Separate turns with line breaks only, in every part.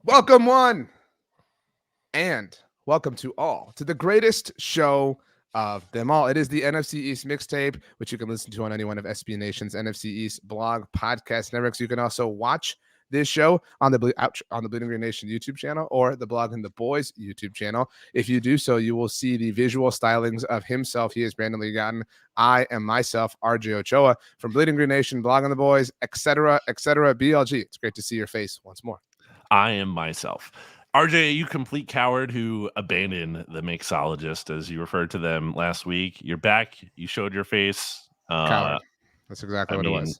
Welcome one and welcome to all to the greatest show of them all. It is the NFC East Mixtape, which you can listen to on any one of SB Nation's NFC East blog podcast networks. You can also watch this show on the Bleeding Green Nation YouTube channel or the Blog and the Boys YouTube channel. If you do so, you will see the visual stylings of himself. He is Brandon Lee Gowton. I am myself, RJ Ochoa, from Bleeding Green Nation, Blog and the Boys, etc., BLG. It's great to see your face once more.
I am myself. RJ, you complete coward who abandoned the mixologist, as you referred to them last week. You're back. You showed your face.
Coward. That's exactly what it was.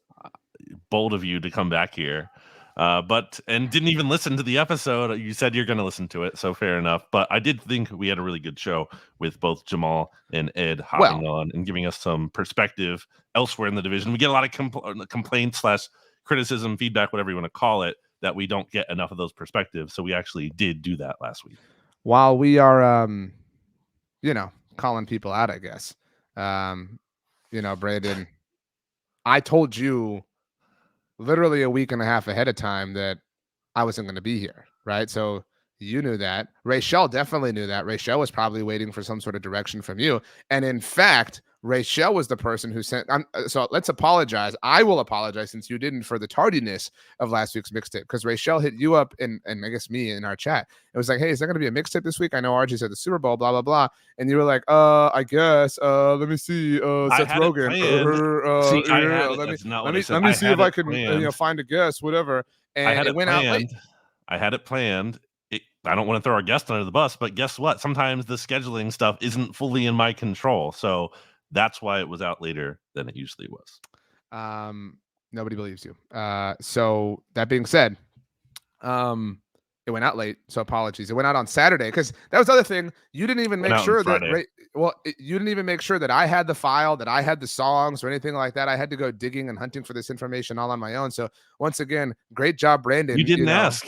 Bold of you to come back here. And didn't even listen to the episode. You said you're going to listen to it, so fair enough. But I did think we had a really good show with both Jamal and Ed hopping on and giving us some perspective elsewhere in the division. We get a lot of complaints / criticism, feedback, whatever you want to call it, that we don't get enough of those perspectives. So we actually did do that last week.
While we are, calling people out, I guess, Brandon, I told you literally a week and a half ahead of time that I wasn't going to be here, right? So you knew that. Rachel definitely knew that. Rachel was probably waiting for some sort of direction from you. And in fact, Rachel was the person who sent. So let's apologize. I will apologize since you didn't for the tardiness of last week's mixtape, because Rachel hit you up and I guess me in our chat. It was like, hey, is there going to be a mixtape this week? I know RJ said the Super Bowl, blah, blah, blah. And you were like, I guess. Let me see. Seth Rogen. Let me see if I can find a guest, whatever. And it went out late.
I had it planned. I don't want to throw our guest under the bus, but guess what? Sometimes the scheduling stuff isn't fully in my control. So that's why it was out later than it usually was.
Nobody believes you. So that being said, it went out late. So apologies. It went out on Saturday, because that was the other thing. You didn't even make sure that you didn't even make sure that I had the file, that I had the songs or anything like that. I had to go digging and hunting for this information all on my own. So once again, great job, Brandon.
You didn't ask.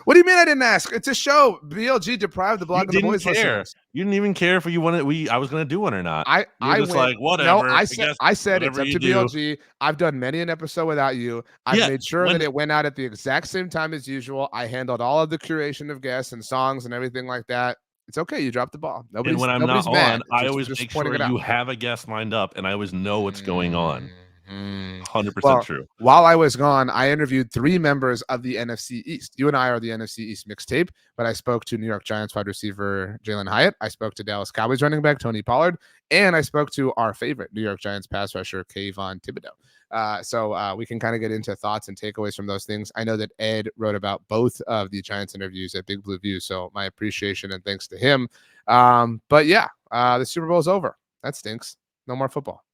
What do you mean I didn't ask? It's a show. BLG deprived the Blog of the Boys listeners.
You didn't even care if you wanted. I was going to do one or not.
I was
like, whatever.
No, I said it's up to BLG. I've done many an episode without you. I made sure that it went out at the exact same time as usual. I handled all of the curation of guests and songs and everything like that. It's okay. You dropped the ball.
And when I'm not on, I always make sure you have a guest lined up, and I always know what's going on. 100% true.
While I was gone, I interviewed 3 members of the NFC East. You and I are the NFC East Mixtape, but I spoke to New York Giants wide receiver Jalen Hyatt. I spoke to Dallas Cowboys running back Tony Pollard, and I spoke to our favorite New York Giants pass rusher Kayvon Thibodeau. So we can kind of get into thoughts and takeaways from those things. I know that Ed wrote about both of the Giants interviews at Big Blue View, so my appreciation and thanks to him. But yeah, the Super Bowl is over. That stinks. No more football.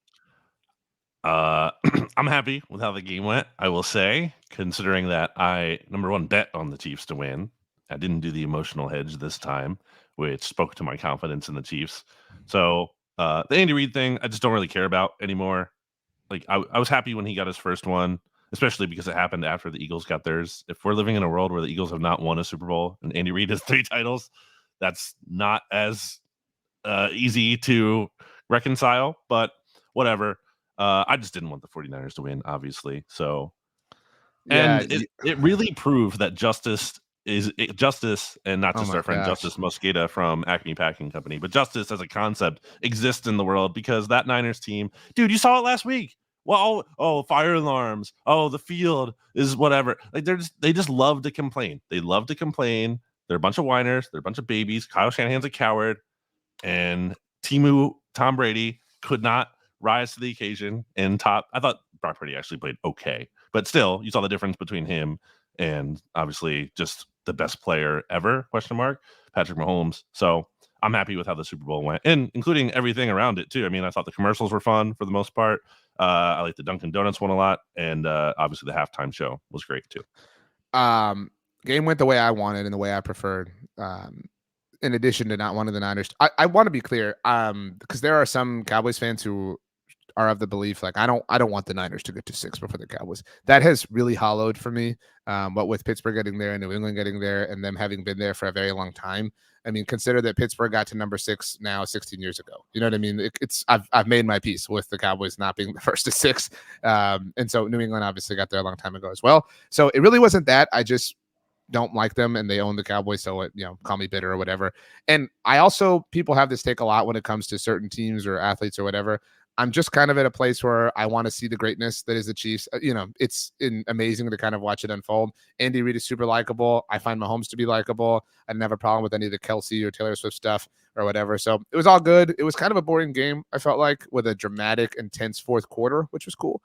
I'm happy with how the game went, I will say, considering that I, number one, bet on the Chiefs to win. I didn't do the emotional hedge this time, which spoke to my confidence in the Chiefs. So the Andy Reid thing, I just don't really care about anymore. Like, I was happy when he got his first one, especially because it happened after the Eagles got theirs. If we're living in a world where the Eagles have not won a Super Bowl and Andy Reid has 3 titles, that's not as easy to reconcile, but whatever. I just didn't want the 49ers to win, obviously. So, and it really proved that justice is justice, and not just our friend Justice Mosqueda from Acme Packing Company, but justice as a concept exists in the world, because that Niners team, dude, you saw it last week. Well, fire alarms. Oh, the field is whatever. Like they just love to complain. They love to complain. They're a bunch of whiners. They're a bunch of babies. Kyle Shanahan's a coward, and Tom Brady could not rise to the occasion and top. I thought Brock Purdy actually played okay, but still, you saw the difference between him and obviously just the best player ever, ? Patrick Mahomes. So I'm happy with how the Super Bowl went, and including everything around it too. I mean, I thought the commercials were fun for the most part. I like the Dunkin' Donuts one a lot, and obviously the halftime show was great too.
Game went the way I wanted and the way I preferred. In addition to not wanting the Niners, I want to be clear, because there are some Cowboys fans who are of the belief, like, I don't want the Niners to get to 6 before the Cowboys. That has really hollowed for me. But with Pittsburgh getting there and New England getting there, and them having been there for a very long time, I mean, consider that Pittsburgh got to number 6 now 16 years ago. You know what I mean? I've made my peace with the Cowboys not being the first to 6. And so New England obviously got there a long time ago as well. So it really wasn't that. I just don't like them and they own the Cowboys, so it, call me bitter or whatever. And I also, people have this take a lot when it comes to certain teams or athletes or whatever. I'm just kind of at a place where I want to see the greatness that is the Chiefs. It's amazing to kind of watch it unfold. Andy Reid is super likable. I find Mahomes to be likable. I didn't have a problem with any of the Kelsey or Taylor Swift stuff or whatever. So it was all good. It was kind of a boring game, I felt like, with a dramatic, intense fourth quarter, which was cool.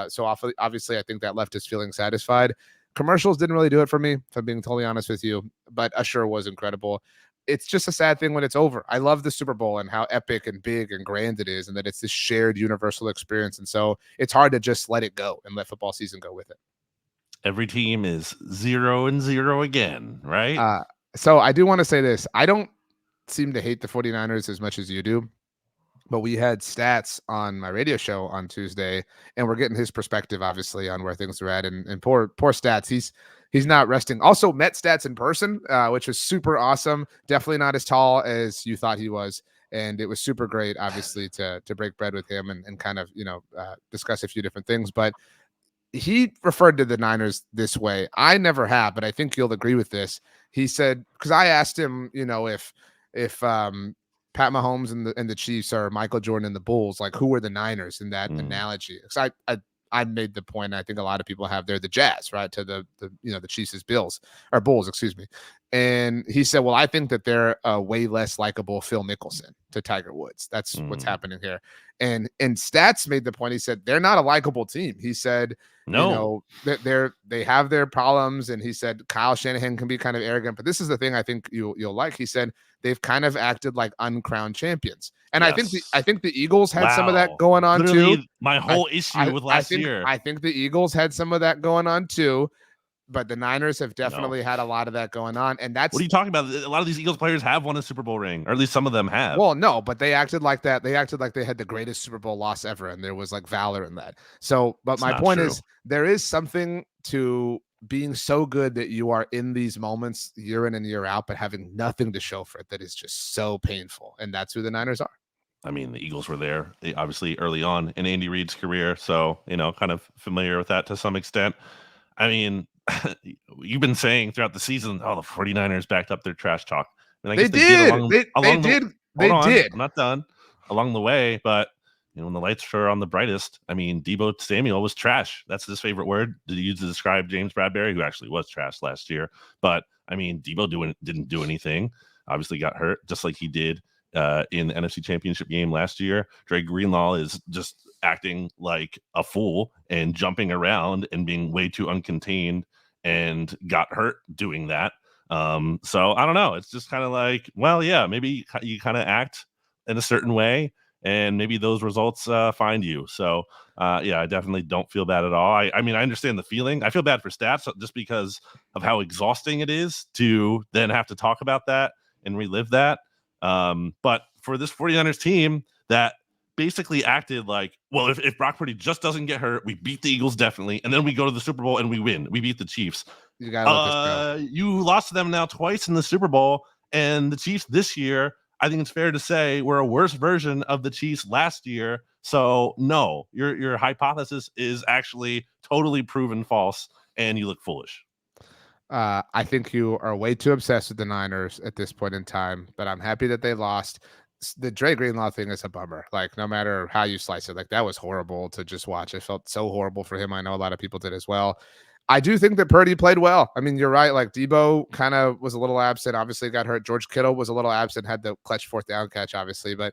So obviously, I think that left us feeling satisfied. Commercials didn't really do it for me, if I'm being totally honest with you, but Usher was incredible. It's just a sad thing when it's over. I love the Super Bowl and how epic and big and grand it is, and that it's this shared universal experience. And so it's hard to just let it go and let football season go with it.
Every team is 0-0 again, right?
So I do want to say this. I don't seem to hate the 49ers as much as you do, but we had Stats on my radio show on Tuesday, and we're getting his perspective, obviously, on where things are at. And poor Stats, he's not resting. Also met Stats in person, which was super awesome. Definitely not as tall as you thought he was, and it was super great, obviously, to break bread with him and kind of discuss a few different things. But he referred to the Niners this way. I never have, but I think you'll agree with this. He said, because I asked him, if Pat Mahomes and the Chiefs are Michael Jordan and the Bulls, like who are the Niners in that analogy? Because I made the point, I think a lot of people have, they're the Jazz, right? To the Chiefs is Bulls, excuse me. And he said, well, I think that they're a way less likable Phil Mickelson to Tiger Woods. That's what's happening here. And Stats made the point. He said they're not a likable team. He said,
no,
they have their problems. And he said Kyle Shanahan can be kind of arrogant, but this is the thing I think you'll like. He said they've kind of acted like uncrowned champions. And
yes.
I think the Eagles had some of that going on
Literally,
too.
My whole issue with last year.
I think the Eagles had some of that going on too. But the Niners have definitely had a lot of that going on. And that's
what are you talking about? A lot of these Eagles players have won a Super Bowl ring, or at least some of them have.
Well, no, but they acted like that. They acted like they had the greatest Super Bowl loss ever, and there was like valor in that. So, but my point is, there is something to being so good that you are in these moments year in and year out, but having nothing to show for it that is just so painful. And that's who the Niners are.
I mean, the Eagles were there, obviously, early on in Andy Reid's career. So, kind of familiar with that to some extent. I mean, you've been saying throughout the season, the 49ers backed up their trash talk. I mean, I guess they did. I'm not done along the way, but when the lights were on the brightest, I mean, Deebo Samuel was trash. That's his favorite word to use to describe James Bradberry, who actually was trash last year. But I mean, Deebo didn't do anything. Obviously got hurt just like he did in the NFC Championship game last year. Dre Greenlaw is just acting like a fool and jumping around and being way too uncontained and got hurt doing that. So I don't know. It's just kind of like, well, yeah, maybe you kind of act in a certain way and maybe those results find you. So yeah, I definitely don't feel bad at all. I mean, I understand the feeling. I feel bad for Stats just because of how exhausting it is to then have to talk about that and relive that. But for this 49ers team that basically acted like, well, if Brock Purdy just doesn't get hurt, we beat the Eagles definitely, and then we go to the Super Bowl and we win. We beat the Chiefs.
You gotta let this go.
You lost to them now twice in the Super Bowl, and the Chiefs this year, I think it's fair to say, were a worse version of the Chiefs last year. So no, your hypothesis is actually totally proven false, and you look foolish.
I think you are way too obsessed with the Niners at this point in time, but I'm happy that they lost. The Dre Greenlaw thing is a bummer. Like, no matter how you slice it, like that was horrible to just watch. I felt so horrible for him. I know a lot of people did as well. I do think that Purdy played well. I mean, you're right. Like Deebo kind of was a little absent. Obviously got hurt. George Kittle was a little absent, had the clutch fourth down catch, obviously, but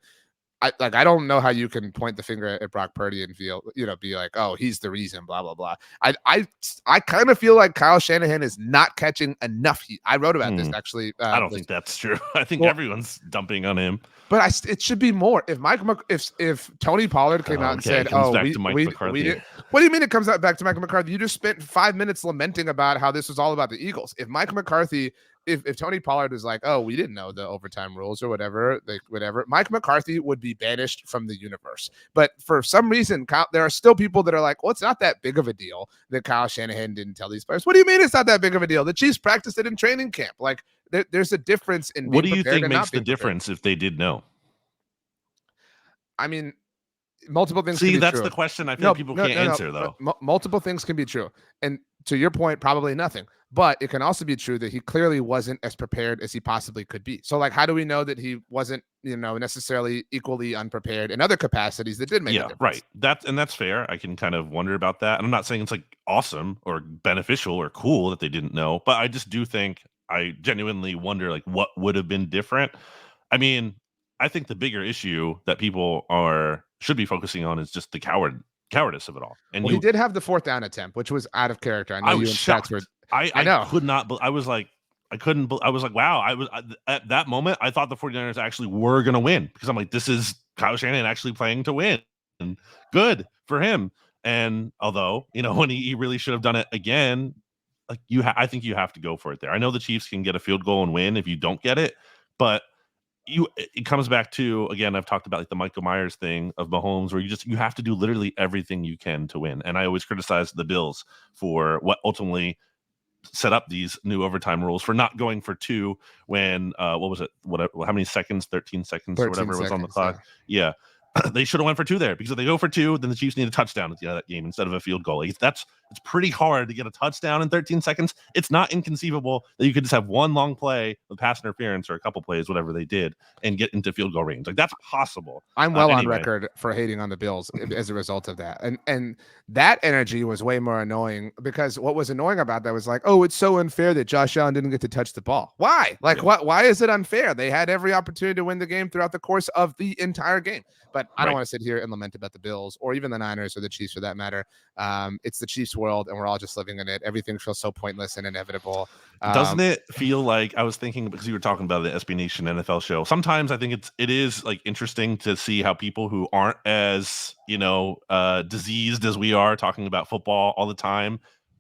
I don't know how you can point the finger at Brock Purdy and feel, be like, oh, he's the reason, blah, blah, blah. I kind of feel like Kyle Shanahan is not catching enough heat. I wrote about this actually.
I don't think that's true. I think everyone's dumping on him.
But it should be more. If Tony Pollard came out and said, "Oh, we did," what do you mean it comes out back to Mike McCarthy? You just spent 5 minutes lamenting about how this was all about the Eagles. If Mike McCarthy, if Tony Pollard was like, "Oh, we didn't know the overtime rules or whatever," Mike McCarthy would be banished from the universe. But for some reason, there are still people that are like, "Well, it's not that big of a deal that Kyle Shanahan didn't tell these players." What do you mean it's not that big of a deal? The Chiefs practiced it in training camp. Like, there's a difference in
what do you think makes the difference if they did know?
I mean, multiple things can
See,
be
that's
true.
the question I feel
No,
like people
no,
can't
no, no.
answer, though.
Multiple things can be true. And to your point, probably nothing. But it can also be true that he clearly wasn't as prepared as he possibly could be. So, like, how do we know that he wasn't, necessarily equally unprepared in other capacities that did make a
Yeah,
difference?
right. That's fair. I can kind of wonder about that. And I'm not saying it's like awesome or beneficial or cool that they didn't know, but I just do think I genuinely wonder like what would have been different. I mean, I think the bigger issue that people should be focusing on is just the cowardice of it all. And
Well, he did have the fourth down attempt, which was out of character. I know
I was
you and stats were.
shocked. I
I
I
know.
could not I was like I couldn't I was like, wow, at that moment I thought the 49ers actually were going to win because I'm like, this is Kyle Shanahan actually playing to win. And good for him. And although, when he really should have done it again, like I think you have to go for it there. I know the Chiefs can get a field goal and win if you don't get it, but it comes back to, again, I've talked about like the Michael Myers thing of Mahomes, where you have to do literally everything you can to win. And I always criticize the Bills for what ultimately set up these new overtime rules for not going for two when what was it, whatever, how many seconds, 13 seconds or
13
whatever was on the
seconds.
clock. Yeah. They should have went for two there, because if they go for two, then the Chiefs need a touchdown at the end of that game instead of a field goal. Like, it's pretty hard to get a touchdown in 13 seconds. It's not inconceivable that you could just have one long play with pass interference or a couple plays, whatever they did, and get into field goal range. Like, that's possible.
I'm well on
Anyway.
record for hating on the Bills as a result of that. And that energy was way more annoying, because what was annoying about that was like, oh, it's so unfair that Josh Allen didn't get to touch the ball. Why? Like,
Yeah.
why is it unfair? They had every opportunity to win the game throughout the course of the entire game. But I don't want to sit here and lament about the Bills or even the Niners or the Chiefs for that matter. It's the Chiefs world, and we're all just living in it. Everything feels so pointless and inevitable.
Doesn't it feel like, I was thinking, because you were talking about the SB Nation NFL show, sometimes I think it is like interesting to see how people who aren't as diseased as we are talking about football all the time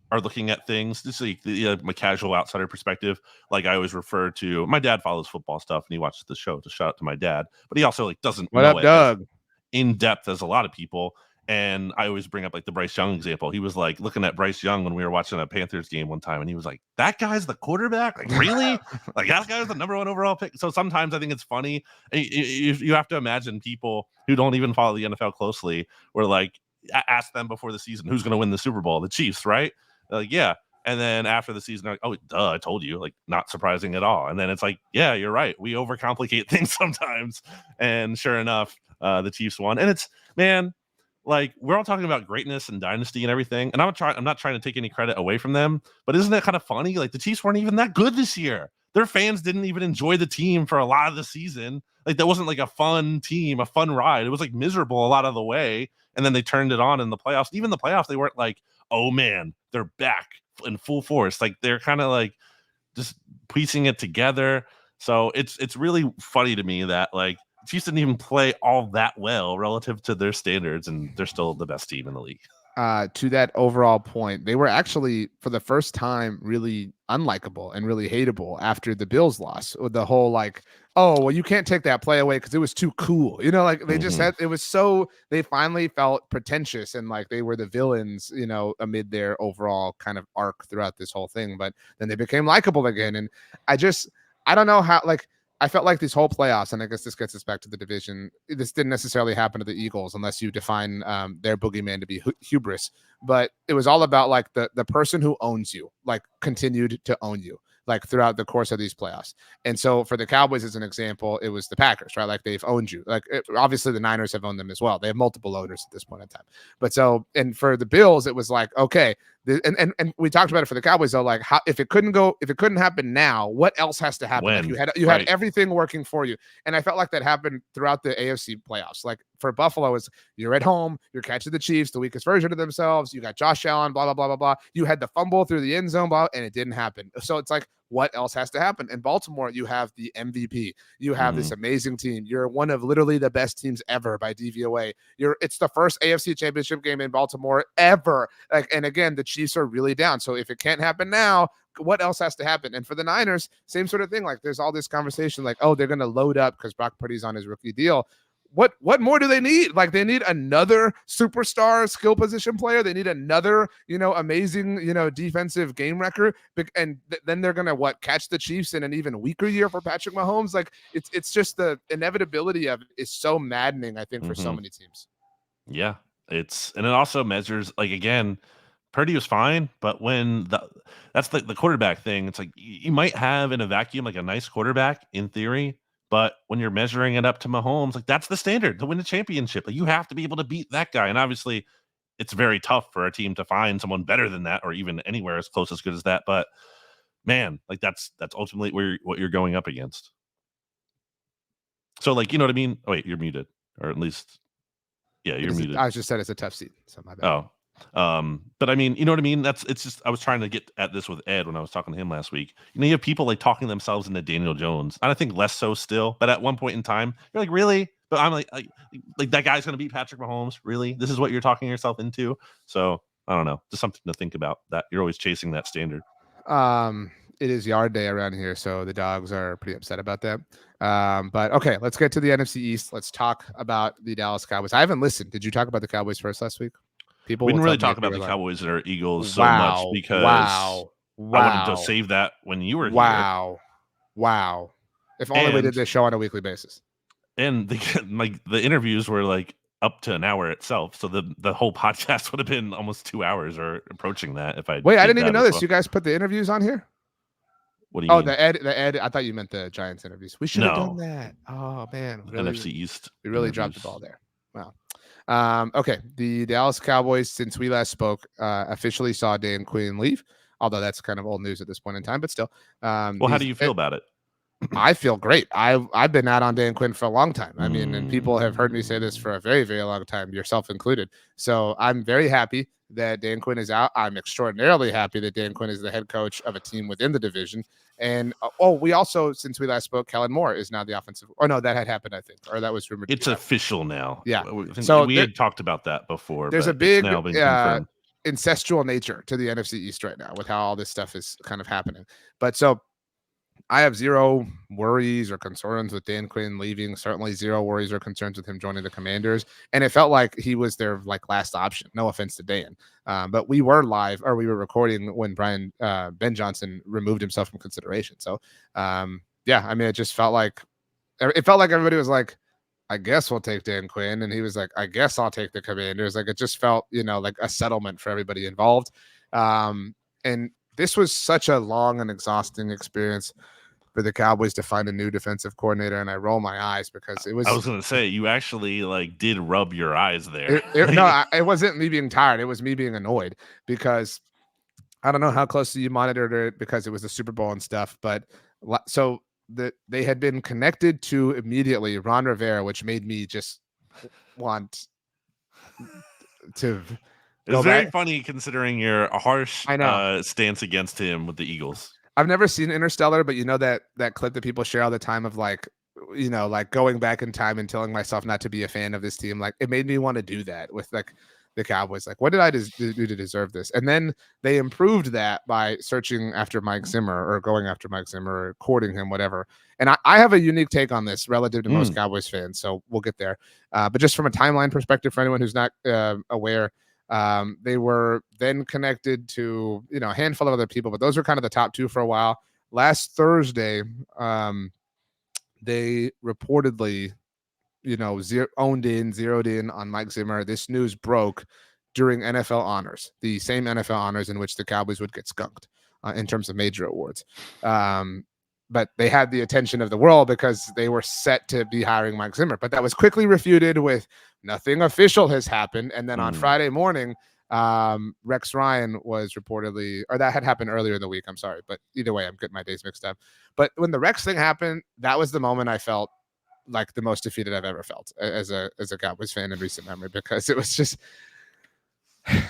are looking at things. This is like my casual outsider perspective. Like, I always refer to, my dad follows football stuff and he watches the show, to shout out to my dad, but he also like doesn't
What
know
up,
it as
Doug?
in depth as a lot of people. And I always bring up like the Bryce Young example. He was like looking at Bryce Young when we were watching a Panthers game one time, and he was like, "That guy's the quarterback? Like, really? Like, that guy was the #1 overall pick?" So sometimes I think it's funny. You have to imagine people who don't even follow the NFL closely were like, ask them before the season, who's going to win the Super Bowl? The Chiefs, right? They're like, yeah. And then after the season, like, oh, duh, I told you. Like, not surprising at all. And then it's like, yeah, you're right. We overcomplicate things sometimes. And sure enough, the Chiefs won. And it's, man, like, we're all talking about greatness and dynasty and everything. And I'm not trying to take any credit away from them, but isn't that kind of funny? Like, the Chiefs weren't even that good this year. Their fans didn't even enjoy the team for a lot of the season. Like, that wasn't like a fun team, a fun ride. It was like miserable a lot of the way. And then they turned it on in the playoffs. Even the playoffs, they weren't like, oh man, they're back in full force. Like, they're kind of like just piecing it together. So it's really funny to me that like Chiefs didn't even play all that well relative to their standards, and they're still the best team in the league.
To that overall point, they were actually for the first time really unlikable and really hateable after the Bills loss. With the whole like, oh, well, you can't take that play away because it was too cool. Like they just had, it was so, they finally felt pretentious and like they were the villains, amid their overall kind of arc throughout this whole thing. But then they became likable again. And I don't know how, like, I felt like these whole playoffs, and I guess this gets us back to the division. This didn't necessarily happen to the Eagles unless you define their boogeyman to be hubris. But it was all about like the person who owns you, like continued to own you, like throughout the course of these playoffs. And so for the Cowboys, as an example, it was the Packers, right? Like they've owned you. Like obviously the Niners have owned them as well. They have multiple owners at this point in time. But so, and for the Bills, it was like, okay, and we talked about it for the Cowboys though, like how if it couldn't happen now, what else has to happen? Like you had everything working for you. And I felt like that happened throughout the AFC playoffs. Like for Buffalo, is you're at home, you're catching the Chiefs, the weakest version of themselves. You got Josh Allen, blah, blah, blah, blah, blah. You had the fumble through the end zone, blah, and it didn't happen. So it's like, what else has to happen? In Baltimore, you have the MVP. You have this amazing team. You're one of literally the best teams ever by DVOA. It's the first AFC championship game in Baltimore ever. Like, and again, the Chiefs are really down. So if it can't happen now, what else has to happen? And for the Niners, same sort of thing. Like there's all this conversation like, oh, they're going to load up because Brock Purdy's on his rookie deal. What more do they need? Like they need another superstar skill position player. They need another, amazing, defensive game record. And then they're going to catch the Chiefs in an even weaker year for Patrick Mahomes. Like it's just the inevitability of it is so maddening, I think, for so many teams.
Yeah, and it also measures like again, Purdy was fine, but that's the quarterback thing. It's like you might have in a vacuum like a nice quarterback in theory, but when you're measuring it up to Mahomes, like that's the standard to win a championship. Like you have to be able to beat that guy, and obviously, it's very tough for a team to find someone better than that, or even anywhere as close as good as that. But man, like that's ultimately what you're going up against. So like you know what I mean? Oh wait, you're muted, or at least yeah, you're muted.
I just said it's a tough seat, so my bad.
Oh. But I mean, you know what I mean? It's just I was trying to get at this with Ed when I was talking to him last week. You know, you have people like talking themselves into Daniel Jones. And I think less so still, but at one point in time, you're like, really? But I'm like that guy's gonna beat Patrick Mahomes. Really? This is what you're talking yourself into? So I don't know. Just something to think about that you're always chasing that standard.
It is yard day around here, so the dogs are pretty upset about that. But okay, let's get to the NFC East. Let's talk about the Dallas Cowboys. I haven't listened. Did you talk about the Cowboys first last week? People
We
will
didn't
tell
really
me
talk
if they
about
were
the
like,
Cowboys or Eagles so much
wow,
because
wow,
I wanted to
wow,
save that when you were here.
wow. If only we did
And
this show on a weekly basis.
and the interviews were like up to an hour itself, so the whole podcast would have been almost 2 hours or approaching that if I
Wait, I
did
didn't even
that
know
as
this.
well.
You guys put the interviews on here?
What do you
Oh,
mean?
the Ed. I thought you meant the Giants interviews. We should have done
No,
that. Oh man,
NFC East
we really dropped the
interviews.
ball there. Wow. Okay, the Dallas Cowboys, since we last spoke, officially saw Dan Quinn leave. Although that's kind of old news at this point in time, but still,
Well, how do you feel about it?
I feel great. I've been out on Dan Quinn for a long time. I mean, and people have heard me say this for a very, very long time, yourself included. So I'm very happy that Dan Quinn is out. I'm extraordinarily happy that Dan Quinn is the head coach of a team within the division. And we also, since we last spoke, Kellen Moore is now the offensive. Oh no, that had happened, I think, or that was rumored.
It's official now.
Yeah.
I think
So
we had talked about that before,
there's a
but it's
big
now been confirmed.
incestual nature to the NFC East right now with how all this stuff is kind of happening. But so I have zero worries or concerns with Dan Quinn leaving. Certainly zero worries or concerns with him joining the Commanders. And it felt like he was their like last option. No offense to Dan, but we were live or we were recording when Ben Johnson removed himself from consideration. So yeah, I mean, it felt like everybody was like, I guess we'll take Dan Quinn, and he was like, I guess I'll take the Commanders. Like it just felt, like a settlement for everybody involved. And this was such a long and exhausting experience for the Cowboys to find a new defensive coordinator, and I roll my eyes because it was.
I was going to say you actually like did rub your eyes there.
It wasn't me being tired; it was me being annoyed because I don't know how closely you monitored it because it was the Super Bowl and stuff, but so they had been connected to immediately Ron Rivera, which made me just want to.
It's very funny considering your harsh stance against him with the Eagles.
I've never seen Interstellar, but that clip that people share all the time of like going back in time and telling myself not to be a fan of this team. Like it made me want to do that with like the Cowboys. Like, what did I do to deserve this? And then they improved that by searching after Mike Zimmer or going after Mike Zimmer or courting him, whatever. And I have a unique take on this relative to most Cowboys fans. So we'll get there. But just from a timeline perspective, for anyone who's not aware, they were then connected to a handful of other people, but those were kind of the top two for a while. Last Thursday, they reportedly zeroed in on Mike Zimmer. This news broke during NFL honors, the same NFL honors in which the Cowboys would get skunked in terms of major awards. But they had the attention of the world because they were set to be hiring Mike Zimmer. But that was quickly refuted with nothing official has happened. And then on Friday morning, Rex Ryan was reportedly, or that had happened earlier in the week. I'm sorry. But either way, I'm getting my days mixed up. But when the Rex thing happened, that was the moment I felt like the most defeated I've ever felt as a Cowboys fan in recent memory, because it was just.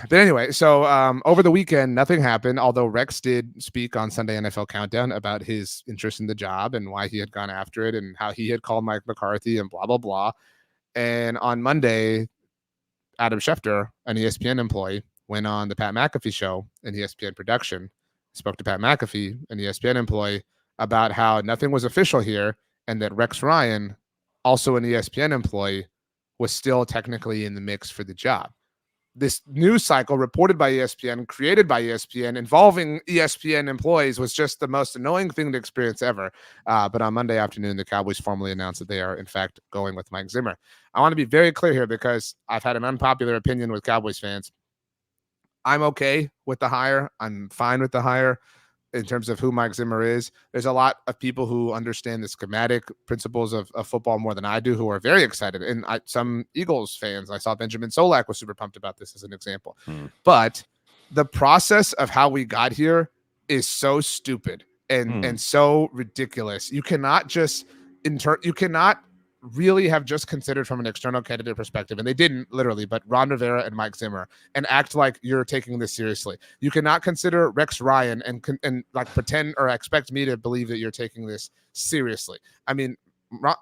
But anyway, so over the weekend, nothing happened, although Rex did speak on Sunday NFL Countdown about his interest in the job and why he had gone after it and how he had called Mike McCarthy and blah, blah, blah. And on Monday, Adam Schefter, an ESPN employee, went on the Pat McAfee show in ESPN production, spoke to Pat McAfee, an ESPN employee, about how nothing was official here and that Rex Ryan, also an ESPN employee, was still technically in the mix for the job. this news cycle reported by ESPN, created by ESPN, involving ESPN employees was just the most annoying thing to experience ever. But on Monday afternoon, the Cowboys formally announced that they are, in fact, going with Mike Zimmer. I want to be very clear here because I've had an unpopular opinion with Cowboys fans. I'm okay with the hire. I'm fine with the hire in terms of who Mike Zimmer is. There's a lot of people who understand the schematic principles of football more than I do, who are very excited. And some Eagles fans, I saw Benjamin Solak was super pumped about this as an example. But the process of how we got here is so stupid and so ridiculous. You cannot just you cannot really have just considered from an external candidate perspective, and they didn't literally, but Ron Rivera and Mike Zimmer, and act like you're taking this seriously. You cannot consider Rex Ryan and like pretend or expect me to believe that you're taking this seriously. I mean,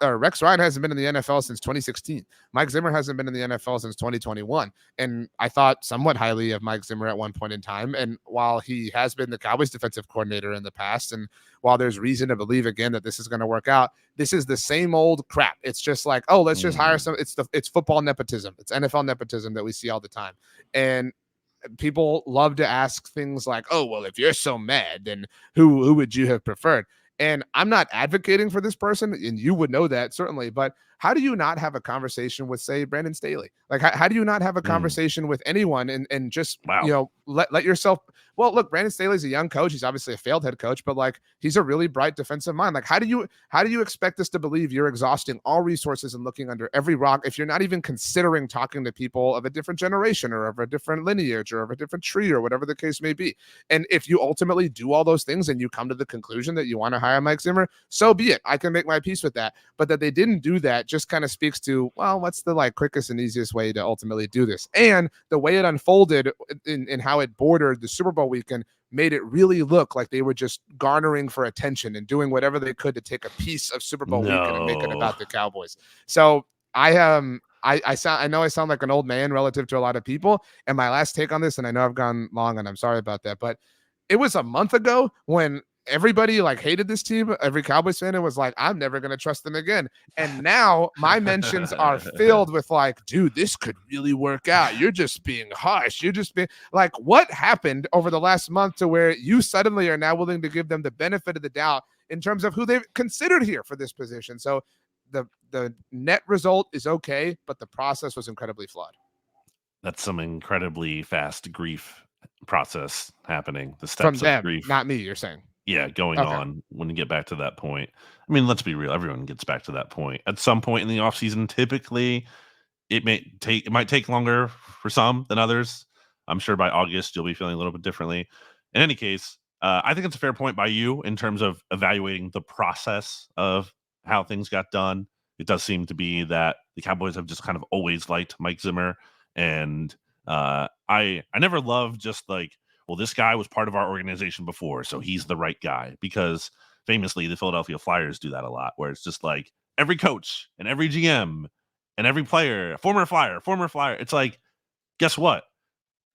Rex Ryan hasn't been in the NFL since 2016. Mike Zimmer hasn't been in the NFL since 2021. And I thought somewhat highly of Mike Zimmer at one point in time. And while he has been the Cowboys defensive coordinator in the past, and while there's reason to believe again that this is going to work out, this is the same old crap. It's just like, oh, let's just hire some. It's football nepotism. It's NFL nepotism that we see all the time. And people love to ask things like, oh, well, if you're so mad, then who would you have preferred? And I'm not advocating for this person, and you would know that certainly, but how do you not have a conversation with, say, Brandon Staley? Like, how do you not have a conversation with anyone and just, let yourself, well, look, Brandon Staley's a young coach. He's obviously a failed head coach, but like, he's a really bright defensive mind. Like, how do you expect us to believe you're exhausting all resources and looking under every rock if you're not even considering talking to people of a different generation or of a different lineage or of a different tree or whatever the case may be? And if you ultimately do all those things and you come to the conclusion that you want to hire Mike Zimmer, so be it. I can make my peace with that. But that they didn't do that just kind of speaks to, well, what's the like quickest and easiest way to ultimately do this? And the way it unfolded in how it bordered the Super Bowl weekend made it really look like they were just garnering for attention and doing whatever they could to take a piece of Super Bowl weekend and make it about the Cowboys. So I know I sound like an old man relative to a lot of people. And my last take on this, and I know I've gone long and I'm sorry about that, but it was a month ago when everybody like hated this team. Every Cowboys fan was like, I'm never going to trust them again. And now my mentions are filled with like, dude, this could really work out. You're just being harsh. You're just being like, what happened over the last month to where you suddenly are now willing to give them the benefit of the doubt in terms of who they've considered here for this position? So the net result is okay, but the process was incredibly flawed.
That's some incredibly fast grief process happening. The steps
from
of
them,
grief,
not me, you're saying.
going on when you get back to that point. I mean, let's be real. Everyone gets back to that point at some point in the offseason. Typically, it might take longer for some than others. I'm sure by August you'll be feeling a little bit differently. In any case, I think it's a fair point by you in terms of evaluating the process of how things got done. It does seem to be that the Cowboys have just kind of always liked Mike Zimmer, and I never loved just like, well, this guy was part of our organization before, so he's the right guy, because famously the Philadelphia Flyers do that a lot, where it's just like every coach and every GM and every player, former Flyer. It's like, guess what?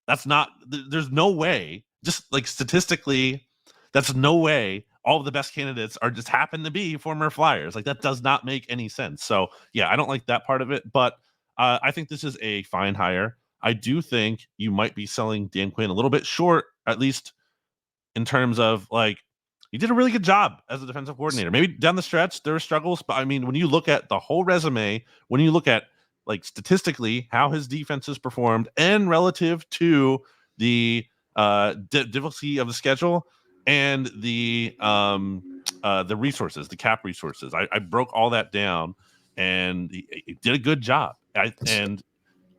That's not, there's no way, just like statistically, that's no way all of the best candidates are just happen to be former Flyers. Like, that does not make any sense. So yeah, I don't like that part of it, but I think this is a fine hire. I do think you might be selling Dan Quinn a little bit short, at least in terms of like, he did a really good job as a defensive coordinator. Maybe down the stretch there were struggles, but I mean, when you look at the whole resume, when you look at like statistically how his defense has performed and relative to the difficulty of the schedule and the resources, the cap resources, I broke all that down, and he did a good job. And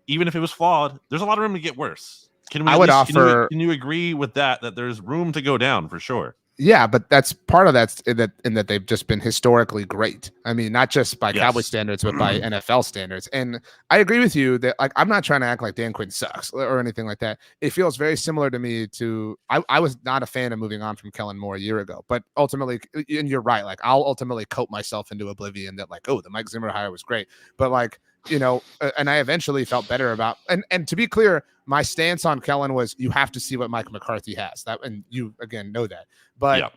even if it was flawed, there's a lot of room to get worse. Can you agree with that there's room to go down for sure?
Yeah, but that's part of that in that they've just been historically great. I mean, not just by Cowboy standards, but by NFL standards. And I agree with you that like, I'm not trying to act like Dan Quinn sucks or anything like that. It feels very similar to me to, I was not a fan of moving on from Kellen Moore a year ago, but ultimately, and you're right, like I'll ultimately coat myself into oblivion that like, oh, the Mike Zimmer hire was great. But like, and I eventually felt better about, and to be clear, my stance on Kellen was, you have to see what Mike McCarthy has, that, and you again know that, but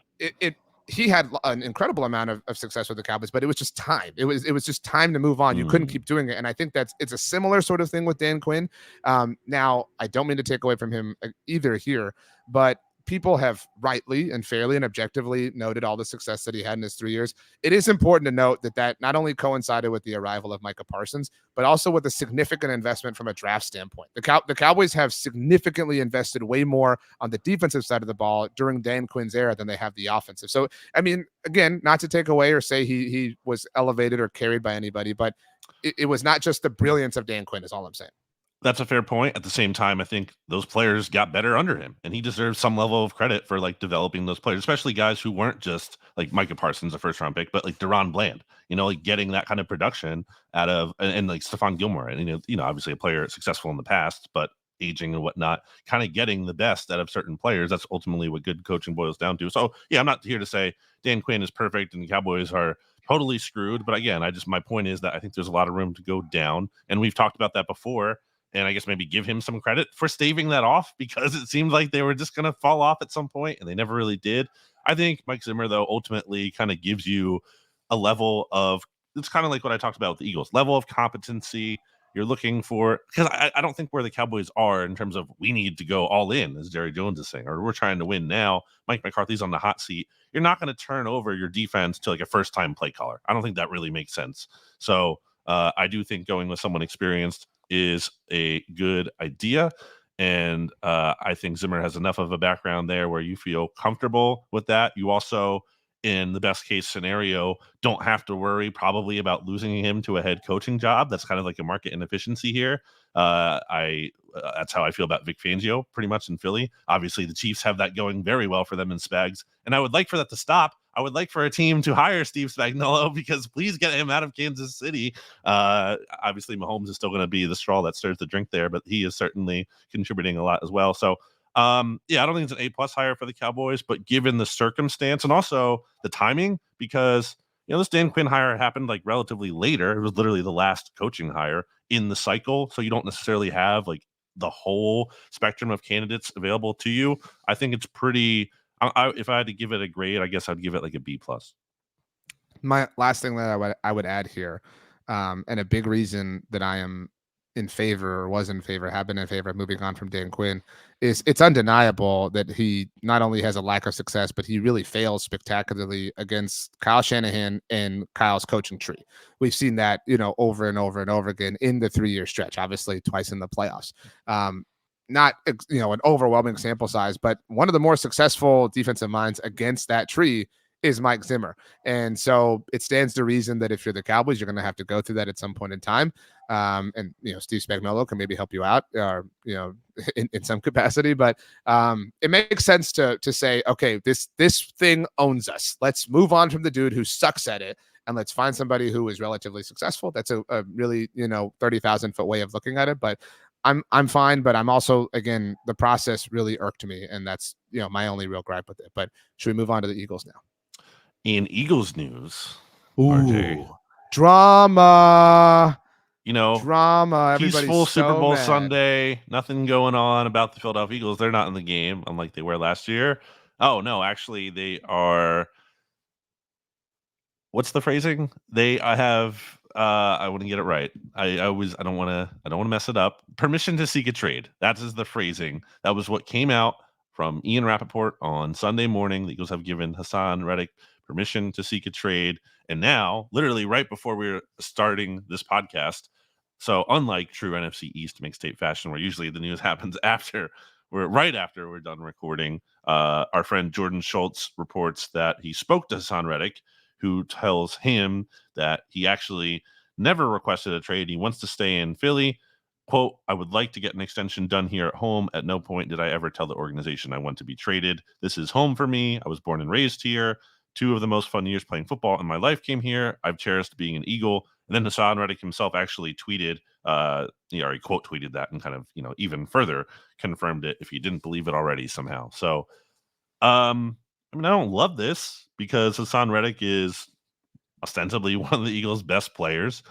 he had an incredible amount of success with the Cowboys, but it was just time. It was just time to move on. You couldn't keep doing it, and I think it's a similar sort of thing with Dan Quinn. Now, I don't mean to take away from him either here, but people have rightly and fairly and objectively noted all the success that he had in his 3 years. It is important to note that not only coincided with the arrival of Micah Parsons, but also with a significant investment from a draft standpoint. The Cowboys have significantly invested way more on the defensive side of the ball during Dan Quinn's era than they have the offensive. So, I mean, again, not to take away or say he was elevated or carried by anybody, but it was not just the brilliance of Dan Quinn is all I'm saying.
That's a fair point. At the same time, I think those players got better under him, and he deserves some level of credit for like developing those players, especially guys who weren't just like Micah Parsons, a first round pick, but like Deron Bland, like getting that kind of production out of and like Stephon Gilmore, and obviously a player successful in the past, but aging and whatnot, kind of getting the best out of certain players. That's ultimately what good coaching boils down to. So yeah, I'm not here to say Dan Quinn is perfect and the Cowboys are totally screwed, but again, my point is that I think there's a lot of room to go down, and we've talked about that before. And I guess maybe give him some credit for staving that off, because it seemed like they were just going to fall off at some point, and they never really did. I think Mike Zimmer, though, ultimately kind of gives you a level of, it's kind of like what I talked about with the Eagles, level of competency you're looking for. Because I don't think where the Cowboys are in terms of we need to go all in, as Jerry Jones is saying, or we're trying to win now. Mike McCarthy's on the hot seat. You're not going to turn over your defense to like a first-time play caller. I don't think that really makes sense. So I do think going with someone experienced is a good idea. And I think Zimmer has enough of a background there where you feel comfortable with that. You also, in the best case scenario, don't have to worry probably about losing him to a head coaching job. That's kind of like a market inefficiency here. That's how I feel about Vic Fangio pretty much in Philly. Obviously, the Chiefs have that going very well for them in Spags, and I would like for that to stop. I would like for a team to hire Steve Spagnuolo, because please get him out of Kansas City. Obviously, Mahomes is still going to be the straw that stirs the drink there, but he is certainly contributing a lot as well. So, yeah, I don't think it's an A+ hire for the Cowboys, but given the circumstance and also the timing, because this Dan Quinn hire happened like relatively later. It was literally the last coaching hire in the cycle, so you don't necessarily have like the whole spectrum of candidates available to you. I think it's pretty. If I had to give it a grade, I guess I'd give it like a B+.
My last thing that I would add here, and a big reason that I am in favor, or was in favor, have been in favor of moving on from Dan Quinn, is it's undeniable that he not only has a lack of success, but he really fails spectacularly against Kyle Shanahan and Kyle's coaching tree. We've seen that, over and over and over again in the 3-year stretch, obviously twice in the playoffs. Not an overwhelming sample size, but one of the more successful defensive minds against that tree is Mike Zimmer. And so it stands to reason that if you're the Cowboys, you're going to have to go through that at some point in time. And Steve Spagnuolo can maybe help you out, in some capacity. But it makes sense to say, okay, this thing owns us. Let's move on from the dude who sucks at it, and let's find somebody who is relatively successful. That's a really 30,000-foot way of looking at it. But I'm fine, but I'm also, again, the process really irked me, and that's my only real gripe with it. But should we move on to the Eagles now?
In Eagles news,
RJ, drama. Drama.
Peaceful
Everybody's
Super Bowl
mad.
Sunday. Nothing going on about the Philadelphia Eagles. They're not in the game, unlike they were last year. Oh no, actually, they are. What's the phrasing? I have. I want to get it right. I don't want to mess it up. Permission to seek a trade. That is the phrasing. That was what came out from Ian Rappaport on Sunday morning. The Eagles have given Hassan Reddick permission to seek a trade. And now, literally right before we were starting this podcast, so unlike true NFC East mixtape fashion, where usually the news happens right after we're done recording, our friend Jordan Schultz reports that he spoke to Hassan Reddick, who tells him that he actually never requested a trade. He wants to stay in Philly. Quote, I would like to get an extension done here at home. At no point did I ever tell the organization I want to be traded. This is home for me. I was born and raised here. 2 of the most fun years playing football in my life came here. I've cherished being an Eagle. And then Hassan Reddick himself actually tweeted, he quote tweeted that and kind of, even further confirmed it if you didn't believe it already somehow. So, I don't love this, because Hassan Reddick is ostensibly one of the Eagles' best players,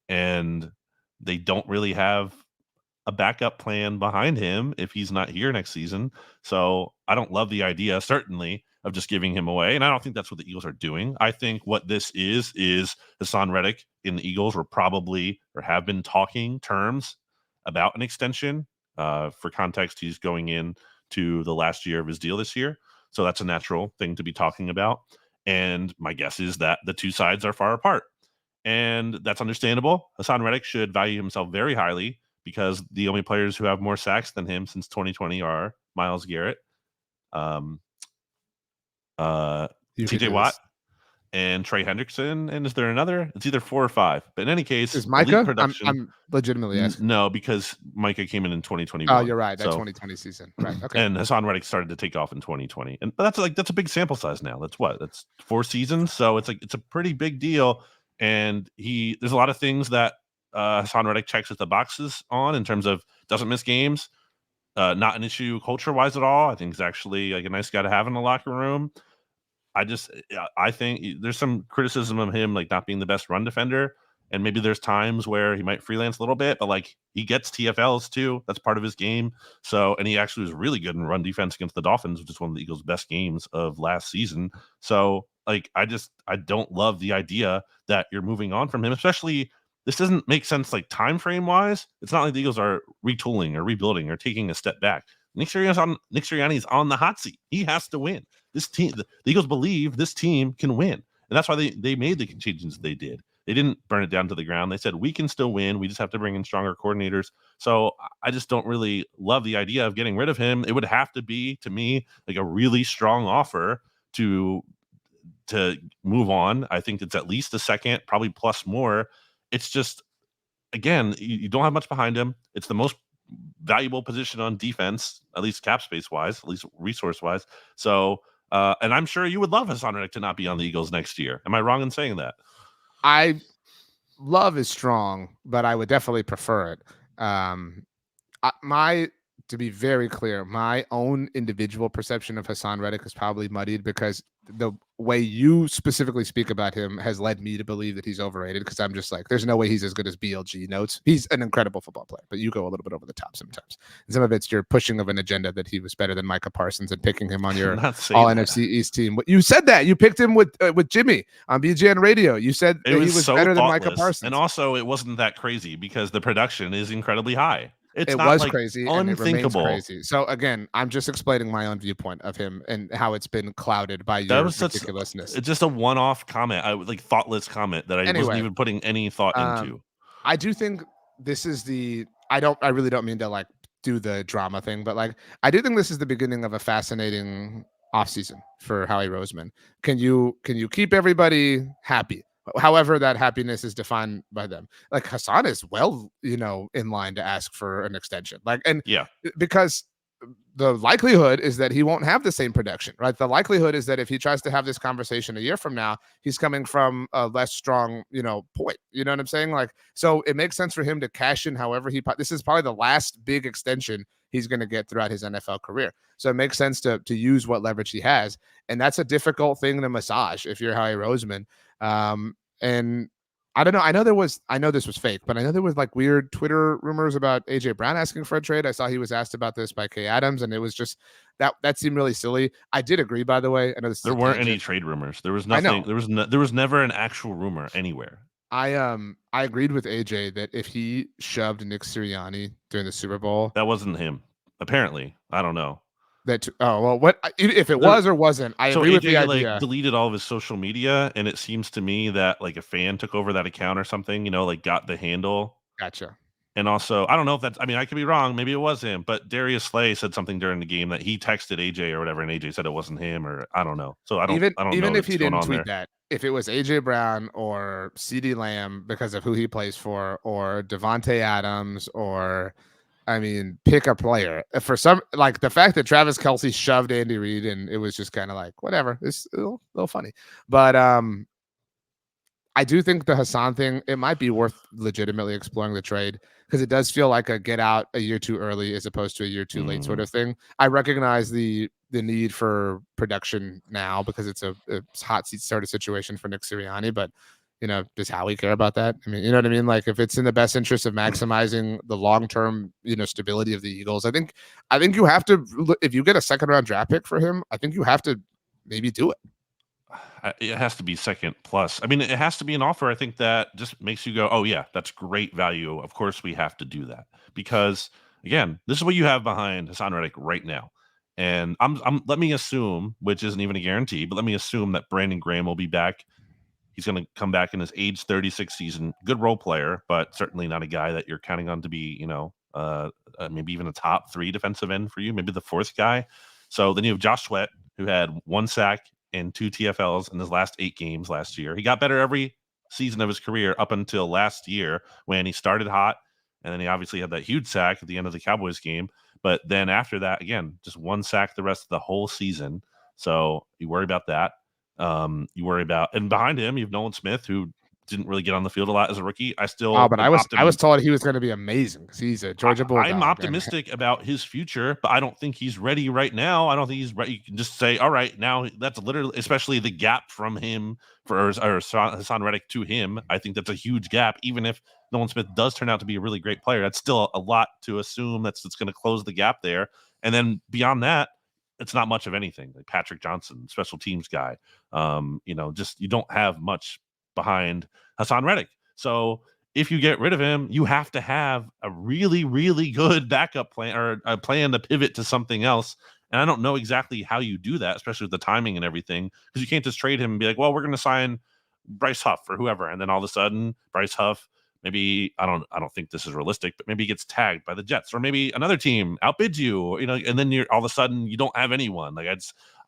and they don't really have a backup plan behind him if he's not here next season. So I don't love the idea, certainly, of just giving him away. And I don't think that's what the Eagles are doing. I think what this is Hassan Reddick and the Eagles were probably or have been talking terms about an extension. For context, he's going in to the last year of his deal this year. So that's a natural thing to be talking about. And my guess is that the two sides are far apart. And that's understandable. Hassan Reddick should value himself very highly because the only players who have more sacks than him since 2020 are Myles Garrett, TJ Watt, and Trey Hendrickson. And is there another? It's either 4 or 5. But in any case,
is Micah?
Production,
I'm legitimately asking.
No, because Micah came in 2021.
Oh, you're right. That 2020 season. Right. Okay.
And Hassan Reddick started to take off in 2020. And that's a big sample size now. That's 4 seasons. So it's a pretty big deal. And there's a lot of things that Hassan Reddick checks at the boxes on in terms of doesn't miss games, not an issue culture-wise at all. I think he's actually like a nice guy to have in the locker room. I think there's some criticism of him like not being the best run defender, and maybe there's times where he might freelance a little bit, but like he gets TFLs too. That's part of his game. So, and he actually was really good in run defense against the Dolphins, which is one of the Eagles' best games of last season. So, like I don't love the idea that you're moving on from him, especially. This doesn't make sense like time frame wise. It's not like the Eagles are retooling or rebuilding or taking a step back. Nick Sirianni's on the hot seat. He has to win. This team, the Eagles believe this team can win. And that's why they made the changes they did. They didn't burn it down to the ground. They said, we can still win. We just have to bring in stronger coordinators. So I just don't really love the idea of getting rid of him. It would have to be, to me, like a really strong offer to move on. I think it's at least a second, probably plus more. It's just, again, you don't have much behind him. It's the most valuable position on defense, at least cap space wise, at least resource wise. So, and I'm sure you would love Hassan Reddick to not be on the Eagles next year. Am I wrong in saying that?
Love is strong, but I would definitely prefer it. To be very clear, my own individual perception of Hassan Reddick is probably muddied because the way you specifically speak about him has led me to believe that he's overrated, because I'm just like, there's no way he's as good as BLG notes. He's an incredible football player, but you go a little bit over the top sometimes. And some of it's your pushing of an agenda that he was better than Micah Parsons and picking him on your all NFC East team. You said that. You picked him with Jimmy on BGN Radio. You said that he was so better than Micah Parsons.
And also, it wasn't that crazy because the production is incredibly high.
It was crazy, and it remains crazy. So again, I'm just explaining my own viewpoint of him and how it's been clouded by your ridiculousness.
It's just a one-off comment, thoughtless comment that I wasn't even putting any thought into.
I do think this is I really don't mean to like do the drama thing, but like I do think this is the beginning of a fascinating offseason for Howie Roseman. Can you keep everybody happy? However that happiness is defined by them. Like Hassan is in line to ask for an extension. Because the likelihood is that he won't have the same production, right? The likelihood is that if he tries to have this conversation a year from now, he's coming from a less strong, point. You know what I'm saying? Like, so it makes sense for him to cash in however this is probably the last big extension he's going to get throughout his NFL career. So it makes sense to use what leverage he has. And that's a difficult thing to massage if you're Howie Roseman. And I don't know. I know this was fake, but I know there was like weird Twitter rumors about AJ Brown asking for a trade. I saw he was asked about this by Kay Adams, and it was just that seemed really silly. I did agree, by the way. I know
there weren't any trade rumors. There was nothing. There was never an actual rumor anywhere.
I agreed with AJ that if he shoved Nick Sirianni during the Super Bowl,
that wasn't him. Apparently, I don't know.
What if it was or wasn't? I agree with the idea.
Like deleted all of his social media, and it seems to me that like a fan took over that account or something. Got the handle.
Gotcha.
And also, I don't know if that's. I mean, I could be wrong. Maybe it was him. But Darius Slay said something during the game that he texted AJ or whatever, and AJ said it wasn't him, or I don't know. So I don't
even
know
if he didn't tweet that. If it was AJ Brown or CeeDee Lamb because of who he plays for, or Devontae Adams, or pick a player. For some, like the fact that Travis Kelce shoved Andy Reid, and it was just kind of like, whatever. It's a little funny. But I do think the Hassan thing, it might be worth legitimately exploring the trade, because it does feel like a get out a year too early as opposed to a year too late sort of thing. I recognize the need for production now because it's a hot seat sort of situation for Nick Sirianni, but does Howie care about that? I mean, you know what I mean? Like if it's in the best interest of maximizing the long-term, stability of the Eagles, I think you have to, if you get a second round draft pick for him, I think you have to maybe do it.
It has to be second plus. I mean, it has to be an offer. I think that just makes you go, "Oh yeah, that's great value. Of course, we have to do that." Because again, this is what you have behind Hassan Reddick right now. And let me assume, which isn't even a guarantee, but let me assume that Brandon Graham will be back. He's going to come back in his age 36 season. Good role player, but certainly not a guy that you're counting on to be, maybe even a top 3 defensive end for you, maybe the 4th guy. So then you have Josh Sweat, who had 1 sack and 2 TFLs in his last 8 games last year. He got better every season of his career up until last year when he started hot. And then he obviously had that huge sack at the end of the Cowboys game. But then after that, again, just 1 sack the rest of the whole season. So you worry about that. You worry about, and behind him, you have Nolan Smith, who didn't really get on the field a lot as a rookie. I still
But
am
I was told he was going to be amazing because he's a Georgia
I'm
Bulldog.
optimistic about his future, but I don't think he's ready right now. I don't think he's ready. You can just say, all right, now that's literally, especially the gap from him or Hassan Reddick to him. I think that's a huge gap. Even if Nolan Smith does turn out to be a really great player, that's still a lot to assume that's going to close the gap there. And then beyond that, it's not much of anything. Like Patrick Johnson, special teams guy. Just you don't have much behind Hassan Reddick. So if you get rid of him, you have to have a really, really good backup plan or a plan to pivot to something else. And I don't know exactly how you do that, especially with the timing and everything, because you can't just trade him and be like, well, we're going to sign Bryce Huff or whoever. And then all of a sudden, Bryce Huff, maybe I don't think this is realistic, but maybe he gets tagged by the Jets or maybe another team outbids you, and then you're all of a sudden you don't have anyone. Like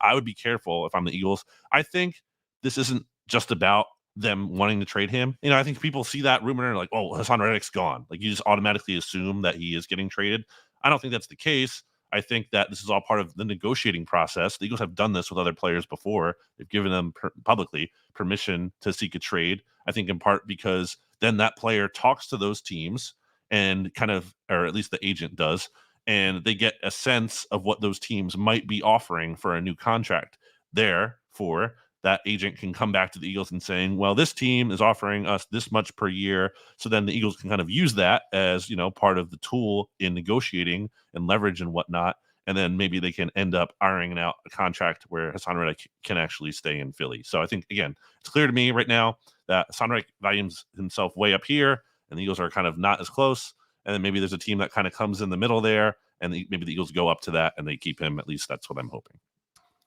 I would be careful if I'm the Eagles. I think this isn't just about them wanting to trade him. I think people see that rumor and are like, oh, Hassan Reddick's gone. Like you just automatically assume that he is getting traded. I don't think that's the case. I think that this is all part of the negotiating process. The Eagles have done this with other players before. They've given them publicly permission to seek a trade. I think in part because then that player talks to those teams and kind of, or at least the agent does, and they get a sense of what those teams might be offering for a new contract. Therefore, that agent can come back to the Eagles and saying, well, this team is offering us this much per year. So then the Eagles can kind of use that as, part of the tool in negotiating and leverage and whatnot. And then maybe they can end up ironing out a contract where Hassan Reddick can actually stay in Philly. So I think, again, it's clear to me right now that Hassan Reddick values himself way up here and the Eagles are kind of not as close. And then maybe there's a team that kind of comes in the middle there and maybe the Eagles go up to that and they keep him. At least that's what I'm hoping.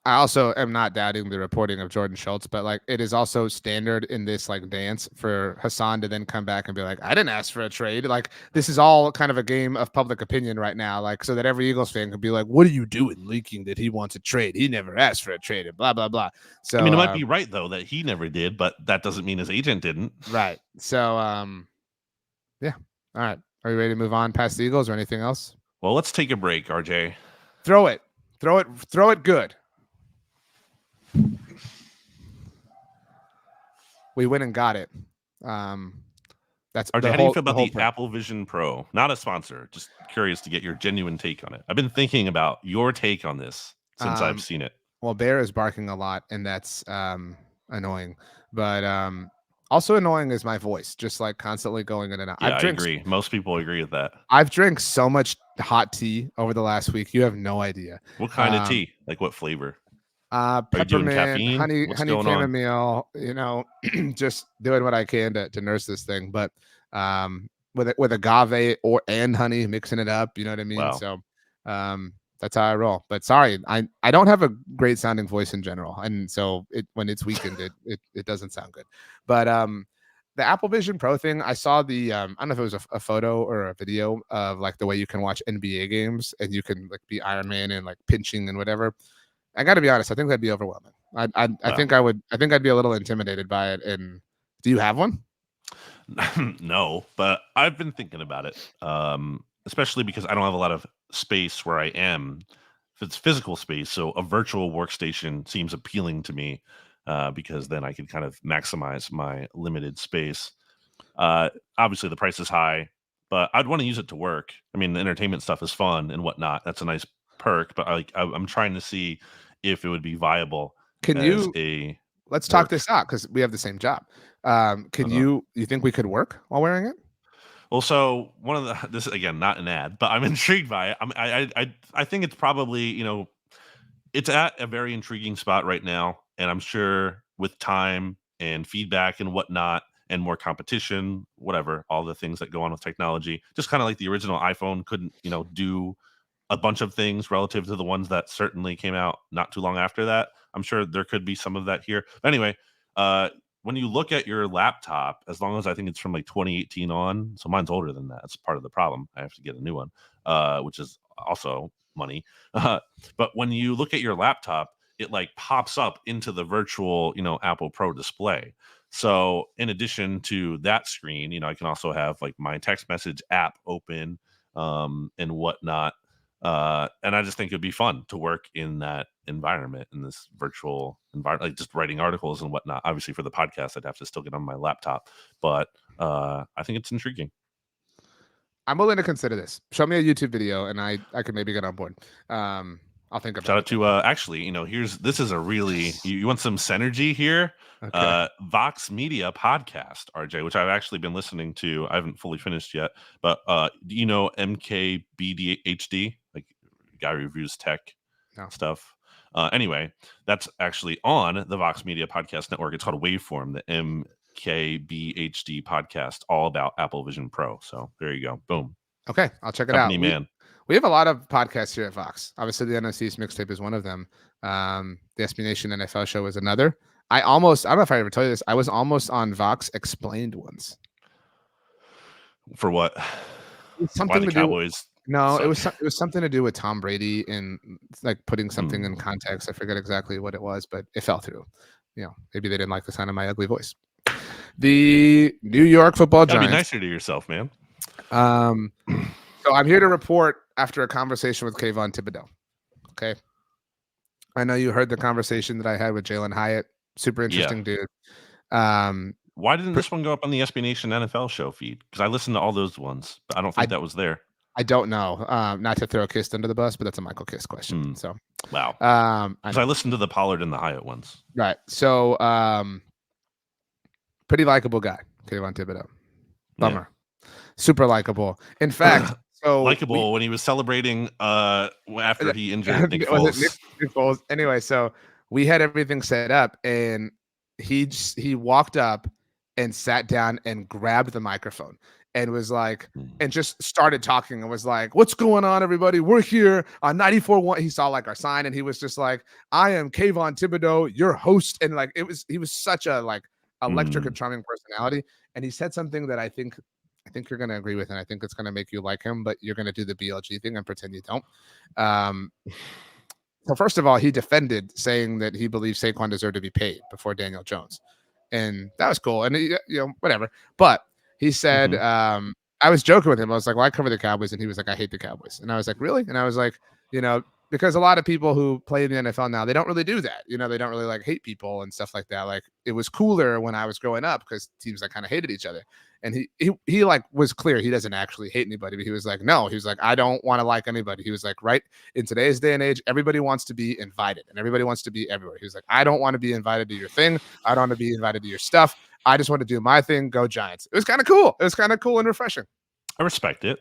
I also am not doubting the reporting of Jordan Schultz, but like it is also standard in this like dance for Hassan to then come back and be like, I didn't ask for a trade. Like this is all kind of a game of public opinion right now. Like so that every Eagles fan can be like, what are you doing leaking that he wants a trade? He never asked for a trade and blah, blah, blah. So
I mean, it might be right though that he never did, but that doesn't mean his agent didn't.
Right. So yeah. All right. Are you ready to move on past the Eagles or anything else?
Well, let's take a break, RJ.
Throw it good. We went and got it. That's
RJ, how do you feel about the Apple Vision Pro? Not a sponsor. Just curious to get your genuine take on it. I've been thinking about your take on this since I've seen it.
Well, Bear is barking a lot, and that's annoying. But also annoying is my voice, just like constantly going in and out.
Yeah, I agree. Most people agree with that.
I've drank so much hot tea over the last week. You have no idea.
What kind of tea? Like what flavor?
Peppermint, honey chamomile, just doing what I can to nurse this thing. But with agave and honey, mixing it up, you know what I mean?
Wow.
So that's how I roll. But sorry, I don't have a great sounding voice in general. And so when it's weakened, it doesn't sound good. But the Apple Vision Pro thing, I saw the I don't know if it was a photo or a video of like the way you can watch NBA games and you can like be Iron Man and like pinching and whatever. I got to be honest. I think that'd be overwhelming. I think I'd be a little intimidated by it. And do you have one?
No, but I've been thinking about it, especially because I don't have a lot of space where I am. If it's physical space, so a virtual workstation seems appealing to me because then I can kind of maximize my limited space. Obviously, the price is high, but I'd want to use it to work. I mean, the entertainment stuff is fun and whatnot. That's a nice perk, but I'm trying to see if it would be viable.
Let's talk this out because we have the same job. You think we could work while wearing it?
Well, so this again, not an ad, but I'm intrigued by it. I think it's probably, it's at a very intriguing spot right now, and I'm sure with time and feedback and whatnot, and more competition, whatever, all the things that go on with technology, just kind of like the original iPhone couldn't, do a bunch of things relative to the ones that certainly came out not too long after that. I'm sure there could be some of that here. But anyway, uh, when you look at your laptop, as long as I think it's from like 2018 on, so mine's older than that. That's part of the problem. I have to get a new one, which is also money. Uh, but when you look at your laptop, it like pops up into the virtual, Apple Pro display. So in addition to that screen, I can also have like my text message app open and whatnot. And I just think it'd be fun to work in that environment, in this virtual environment, like just writing articles and whatnot. Obviously, for the podcast, I'd have to still get on my laptop, but I think it's intriguing.
I'm willing to consider this. Show me a YouTube video, and I could maybe get on board. I'll think about
Shout
it.
out to actually, this is a really you want some synergy here.
Okay.
Vox Media podcast, RJ, which I've actually been listening to. I haven't fully finished yet, but do you know MKBDHD? Like guy reviews tech
No.
stuff. Anyway, that's actually on the Vox Media Podcast Network. It's called Waveform, the MKBHD podcast, all about Apple Vision Pro. So there you go. Boom.
Okay, I'll check it
Company
out.
man.
We have a lot of podcasts here at Vox. Obviously, the NFC East Mixtape is one of them. The SB Nation NFL show is another. I don't know if I ever told you this. I was almost on Vox Explained once.
For what?
Something
Why the
to
Cowboys?
No,
suck.
it was something to do with Tom Brady and like putting something in context. I forget exactly what it was, but it fell through. Maybe they didn't like the sound of my ugly voice. The New York Football
Gotta
Giants.
be nicer to yourself, man.
So I'm here to report after a conversation with Kayvon Thibodeau. Okay. I know you heard the conversation that I had with Jalen Hyatt. Super interesting dude.
Why didn't this one go up on the SB Nation NFL show feed? Because I listened to all those ones, but I don't think that was there.
I don't know. Not to throw Kiss under the bus, but that's a Michael Kiss question. So
wow.
Because
I listened to the Pollard and the Hyatt ones.
Right. So pretty likable guy, Kayvon Thibodeau. Bummer. Yeah. Super likable. In fact, so
likable when he was celebrating after he injured Nick Foles.
Nick Foles. Anyway, so we had everything set up, and he walked up and sat down and grabbed the microphone and was like, and just started talking and was like, "What's going on, everybody? We're here on 94.1." He saw like our sign, and he was just like, "I am Kayvon Thibodeau, your host," and like he was such a like electric and charming personality, and he said something that I think you're going to agree with, and I think it's going to make you like him, but you're going to do the BLG thing and pretend you don't. So first of all, he defended saying that he believes Saquon deserved to be paid before Daniel Jones, and that was cool. And whatever. But he said, I was joking with him. I was like, "Well, I cover the Cowboys," and he was like, "I hate the Cowboys." And I was like, "Really?" And I was like, because a lot of people who play in the NFL now, they don't really do that. They don't really like hate people and stuff like that. Like it was cooler when I was growing up because teams like kind of hated each other. And he like was clear he doesn't actually hate anybody, but he was like, no, he was like, I don't want to like anybody. He was like, right in today's day and age, everybody wants to be invited and everybody wants to be everywhere. He was like, I don't want to be invited to your thing. I don't want to be invited to your stuff. I just want to do my thing. Go Giants. It was kind of cool. It was kind of cool and refreshing.
I respect it.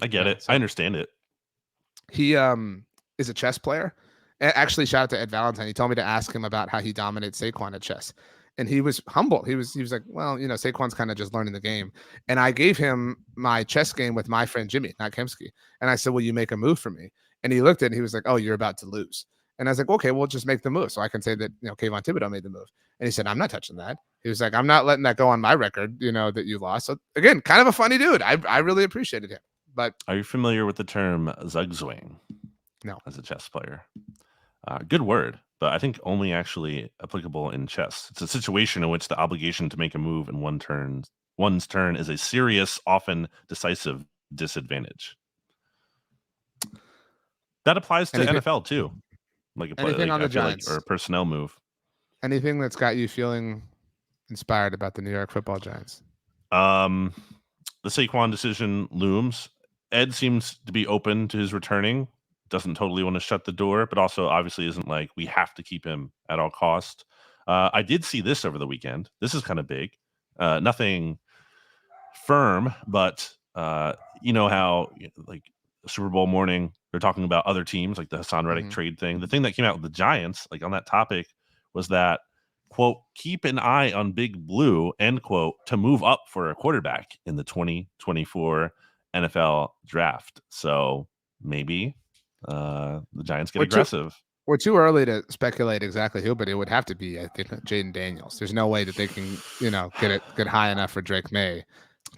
I get it. So I understand it.
He is a chess player. Actually, shout out to Ed Valentine. He told me to ask him about how he dominates Saquon at chess. And he was humble. He was like, well, Saquon's kind of just learning the game. And I gave him my chess game with my friend Jimmy, not Kemsky. And I said, will you make a move for me? And he looked at it and he was like, oh, you're about to lose. And I was like, okay, we'll just make the move. So I can say that, Kayvon Thibodeau made the move. And he said, I'm not touching that. He was like, I'm not letting that go on my record, that you lost. So again, kind of a funny dude. I really appreciated him. But
are you familiar with the term Zugzwang?
No.
As a chess player. Good word, but I think only actually applicable in chess. It's a situation in which the obligation to make a move in one's turn is a serious, often decisive disadvantage. That applies to NFL too. Like
anything on the Giants
or a personnel move.
Anything that's got you feeling inspired about the New York Football Giants?
The Saquon decision looms. Ed seems to be open to his returning. Doesn't totally want to shut the door, but also obviously isn't like we have to keep him at all cost. I did see this over the weekend. This is kind of big. Nothing firm, but you know how like Super Bowl morning, they're talking about other teams like the Hassan Reddick
Mhm.
trade thing. The thing that came out with the Giants, like on that topic, was that, quote, keep an eye on Big Blue, end quote, to move up for a quarterback in the 2024 NFL draft. So maybe the Giants get
We're too
aggressive.
we're too early to speculate exactly who, but it would have to be, I think, Jaden Daniels. There's no way that they can, get high enough for Drake May,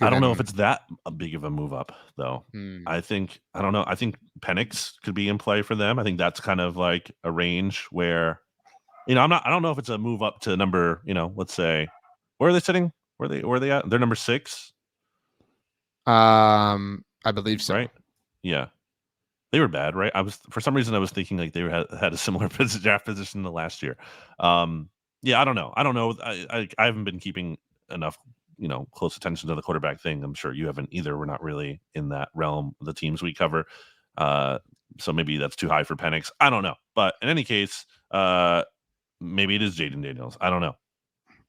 I don't know if
given.
it's that big of a move up, though.
Hmm.
I don't know. I think Penix could be in play for them. I think that's kind of like a range where, I don't know if it's a move up to number, let's say, where are they sitting? Where are they at? They're number 6,
I believe so.
right? Yeah. They were bad, right? For some reason I was thinking like they had a similar draft position to last year. Yeah, I don't know. I haven't been keeping enough, close attention to the quarterback thing. I'm sure you haven't either. We're not really in that realm of the teams we cover. Uh, so maybe that's too high for Penix. I don't know. But in any case, maybe it is Jaden Daniels. I don't know.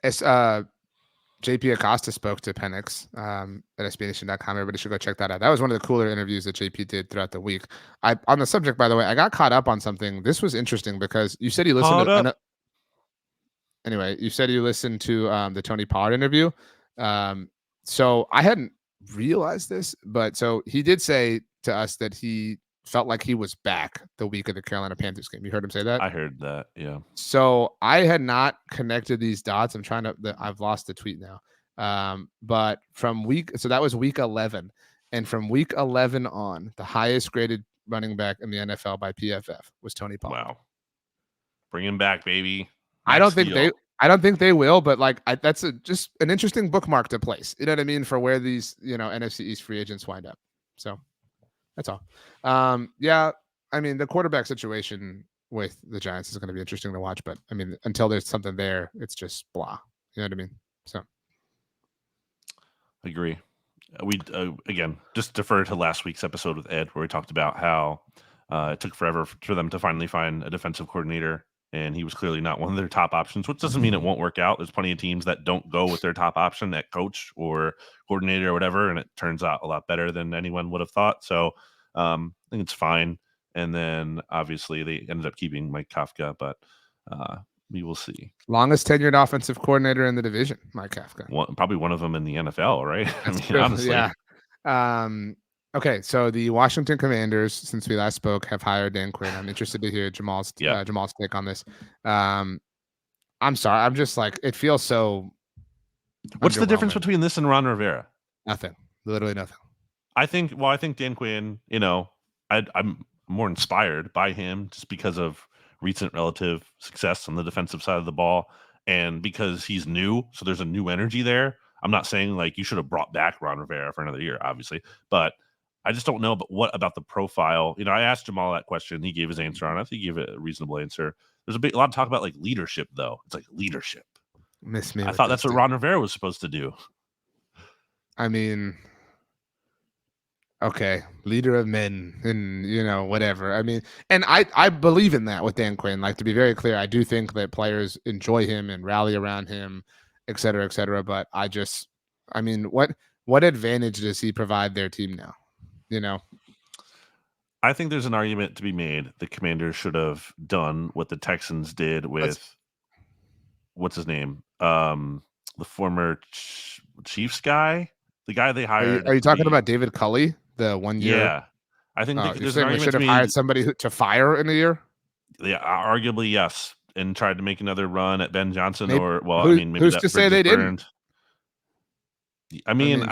It's JP Acosta spoke to Penix at SBNation.com. Everybody should go check that out. That was one of the cooler interviews that JP did throughout the week. On the subject, by the way, I got caught up on something. This was interesting because you said you listened
Caught up.
to. Anyway, you said you listened to the Tony Pollard interview. So I hadn't realized this, but so he did say to us that he felt like he was back the week of the Carolina Panthers game. You heard him say that?
I heard that. Yeah.
So I had not connected these dots. I'm trying to. I've lost the tweet now. But so that was week 11, and from week 11 on, the highest graded running back in the NFL by PFF was Tony Pollard.
Wow. Bring him back, baby.
I
Max
don't think they will, but like that's just an interesting bookmark to place. You know what I mean, for where these NFC East free agents wind up. So that's all. Yeah, I mean the quarterback situation with the Giants is going to be interesting to watch, but I mean until there's something there, it's just blah. You know what I mean? So
agree. We again just defer to last week's episode with Ed, where we talked about how it took forever for them to finally find a defensive coordinator, and he was clearly not one of their top options. Which doesn't mean it won't work out. There's plenty of teams that don't go with their top option at coach or coordinator or whatever, and it turns out a lot better than anyone would have thought. So I think it's fine. And then obviously they ended up keeping Mike Kafka, but we will see.
longest tenured offensive coordinator in the division, Mike Kafka.
Probably one of them in the NFL, right?
That's true.
Honestly.
Yeah. Okay, so the Washington Commanders, since we last spoke, have hired Dan Quinn. I'm interested to hear Jamal's take on this. I'm sorry, I'm just like it feels so.
What's the difference between this and Ron Rivera?
Nothing. Literally nothing.
I think Dan Quinn, I'm more inspired by him just because of recent relative success on the defensive side of the ball and because he's new. So there's a new energy there. I'm not saying like you should have brought back Ron Rivera for another year, obviously, but I just don't know. But what about the profile? I asked Jamal that question. He gave his answer on it. I think he gave a reasonable answer. There's a lot of talk about like leadership, though. It's like leadership.
Miss me.
I thought that's what Ron Rivera was supposed to do.
I mean, okay, leader of men and whatever. I mean, and I believe in that with Dan Quinn. Like, to be very clear, I do think that players enjoy him and rally around him, et cetera, et cetera. But I mean, what advantage does he provide their team now?
I think there's an argument to be made. The Commanders should have done what the Texans did with what's his name, the former Chiefs guy, the guy they hired.
Are you talking about David Culley, the 1 year?
Yeah, I think there's an argument
should have hired somebody to fire in a year.
Yeah, arguably yes, and tried to make another run at Ben Johnson, maybe
who's to say they didn't?
I mean,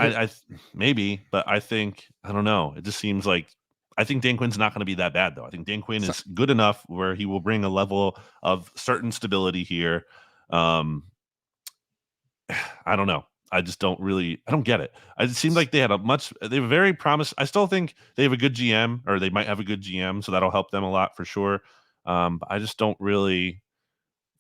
maybe, but I think I don't know. It just seems like I think Dan Quinn's not going to be that bad, though. I think Dan Quinn is good enough where he will bring a level of certain stability here. I don't know. I don't get it. It seemed like they have very promised. I still think they have a good GM, or they might have a good GM, so that'll help them a lot for sure. But I just don't really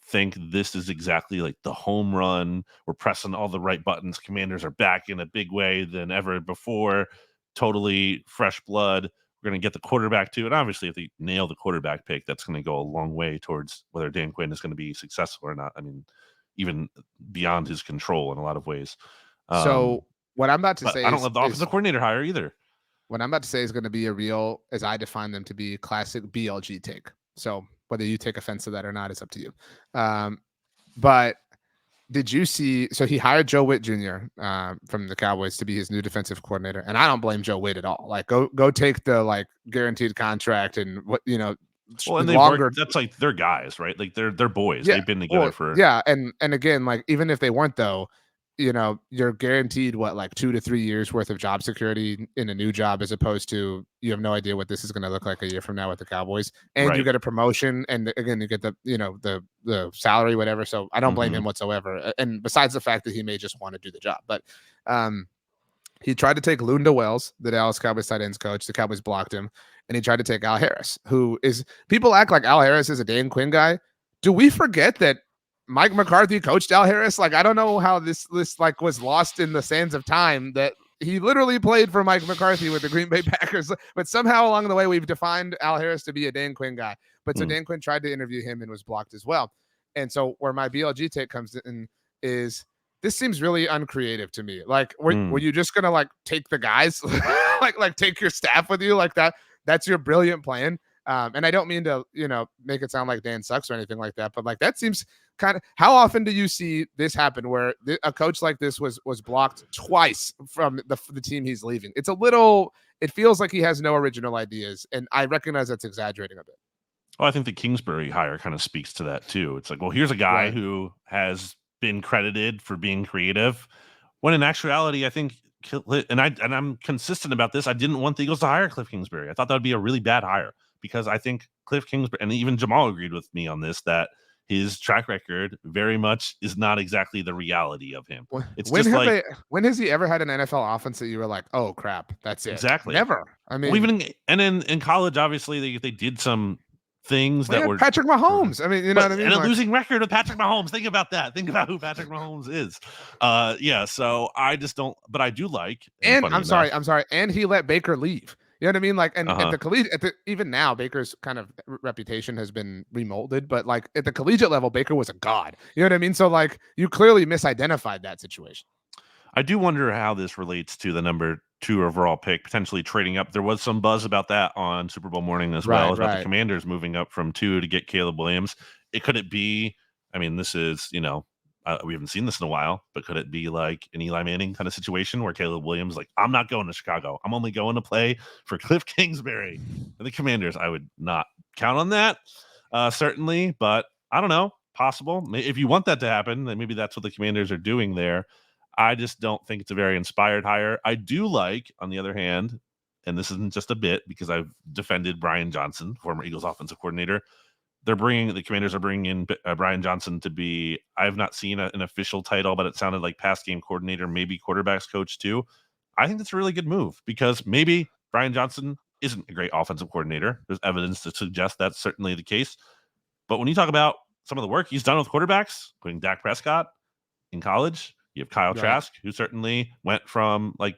think this is exactly like the home run. We're pressing all the right buttons. Commanders are back in a big way than ever before. Totally fresh blood. We're going to get the quarterback too. And obviously, if they nail the quarterback pick, that's going to go a long way towards whether Dan Quinn is going to be successful or not. I mean, even beyond his control in a lot of ways.
So what I'm about to say,
I don't love the offensive coordinator hire either.
what I'm about to say is going to be a real, as I define them to be, classic BLG take. So whether you take offense to that or not is up to you. But did you see? So he hired Joe Witt Jr. From the Cowboys to be his new defensive coordinator, and I don't blame Joe Witt at all. Like, go take the like guaranteed contract and what
Well, and they've
longer.
worked. That's like they're guys, right? Like they're boys.
Yeah,
They've been together
well,
for.
yeah, and again, like even if they weren't though, you're guaranteed what, like 2 to 3 years worth of job security in a new job, as opposed to you have no idea what this is going to look like a year from now with the Cowboys, and you
Right.
get a promotion, and again you get the salary, whatever. So I don't blame him whatsoever. And besides the fact that he may just want to do the job, but he tried to take Lunda Wells, the Dallas Cowboys tight ends coach. The Cowboys blocked him, and he tried to take Al Harris, who is, people act like Al Harris is a Dan Quinn guy. Do we forget that Mike McCarthy coached Al Harris? Like, I don't know how this like was lost in the sands of time that he literally played for Mike McCarthy with the Green Bay Packers, but somehow along the way we've defined Al Harris to be a Dan Quinn guy. But so Dan Quinn tried to interview him and was blocked as well. And so where my BLG take comes in is, this seems really uncreative to me. Like, were you just gonna like take the guys, like take your staff with you like that? That's your brilliant plan. And I don't mean to, make it sound like Dan sucks or anything like that, but like that seems kind of. How often do you see this happen where a coach like this was blocked twice from the team he's leaving? It's a little. It feels like he has no original ideas, and I recognize that's exaggerating a bit.
Well, I think the Kingsbury hire kind of speaks to that too. It's like, well, here's a guy who has been credited for being creative, when in actuality, I think, and I'm consistent about this, I didn't want the Eagles to hire Cliff Kingsbury. I thought that would be a really bad hire, because I think Cliff Kingsbury, and even Jamal agreed with me on this, that his track record very much is not exactly the reality of him. It's
when has he ever had an NFL offense that you were like, oh crap, that's it?
Exactly.
Never. I mean,
well, even in college, obviously they did some things that were
Patrick Mahomes. I mean, you know what I mean?
And a losing record with Patrick Mahomes. Think about that. Think about who Patrick Mahomes is. Yeah. So I just don't. But I do like.
And I'm sorry. And he let Baker leave. You know what I mean? Like, and at the collegiate, even now, Baker's kind of reputation has been remolded. But like at the collegiate level, Baker was a god. You know what I mean? So like, you clearly misidentified that situation.
I do wonder how this relates to the number 2 overall pick, potentially trading up. There was some buzz about that on Super Bowl morning as well, about the Commanders moving up from 2 to get Caleb Williams. Could it be, I mean, this is, we haven't seen this in a while, but could it be like an Eli Manning kind of situation where Caleb Williams, like, I'm not going to Chicago. I'm only going to play for Cliff Kingsbury and the Commanders. I would not count on that, certainly, but I don't know, possible. If you want that to happen, then maybe that's what the Commanders are doing there. I just don't think it's a very inspired hire. I do like, on the other hand, and this isn't just a bit because I've defended Brian Johnson, former Eagles offensive coordinator. The Commanders are bringing in Brian Johnson to be, I have not seen an official title, but it sounded like pass game coordinator, maybe quarterbacks coach too. I think that's a really good move, because maybe Brian Johnson isn't a great offensive coordinator. There's evidence to suggest that's certainly the case. But when you talk about some of the work he's done with quarterbacks, including Dak Prescott in college, you have Kyle Trask, who certainly went from like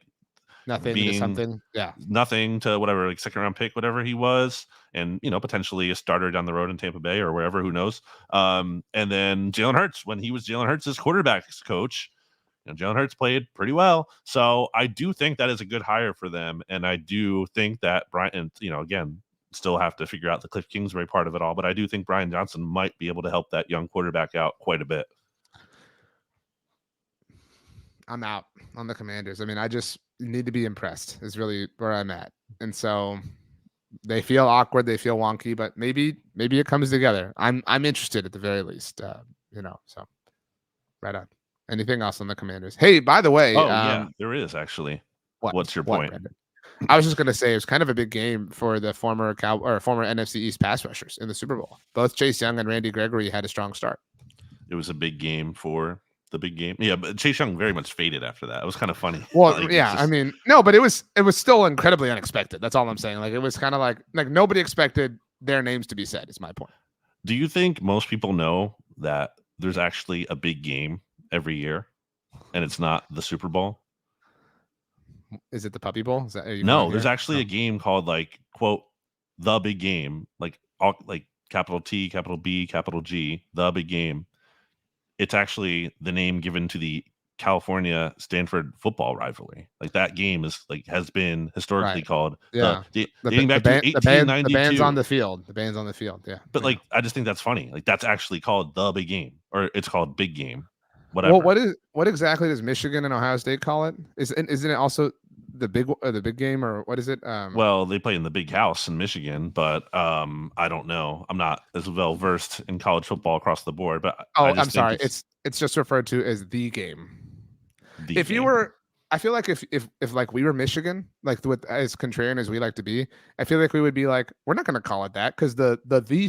nothing to something,
nothing to whatever, like second round pick, whatever he was, and potentially a starter down the road in Tampa Bay or wherever, who knows. And then Jalen Hurts, when he was Jalen Hurts' quarterbacks coach, Jalen Hurts played pretty well. So I do think that is a good hire for them, and I do think that Brian, again, still have to figure out the Cliff Kingsbury part of it all, but I do think Brian Johnson might be able to help that young quarterback out quite a bit.
I'm out on the Commanders. I mean, I just need to be impressed is really where I'm at. And so they feel awkward, they feel wonky, but maybe it comes together. I'm interested at the very least. So right on. Anything else on the Commanders? Hey, by the way,
yeah, there is actually. What's your point?
I was just going to say it was kind of a big game for the former NFC East pass rushers in the Super Bowl. Both Chase Young and Randy Gregory had a strong start.
It was a big game for the big game. Yeah, but Chase Young very much faded after that. It was kind of funny.
Well, I mean, no, but it was still incredibly unexpected. That's all I'm saying. Like, it was kind of like nobody expected their names to be said, is my point.
Do you think most people know that there's actually a big game every year and it's not the Super Bowl?
Is it the Puppy Bowl?
No, there's actually a game called, like, quote, the big game, like capital T, capital B, capital G, the big game. It's actually the name given to the California Stanford football rivalry. Like that game has been historically
Right.
called
Yeah.
dating back to
The band's on
1892.
the field. The band's on the field. Yeah.
But
Yeah.
I just think that's funny. Like that's actually called the big game, or it's called big game,
Well,
whatever.
what exactly does Michigan and Ohio State call it? Isn't it also the big game, or what is it?
Well, they play in the big house in Michigan, but I don't know. I'm not as well versed in college football across the board, but I
Oh, I'm
just think
sorry.
it's
It's just referred to as the game.
the
If you
game.
were, I feel like if like we were Michigan, like with as contrarian as we like to be, I feel like we would be like, we're not going to call it that because the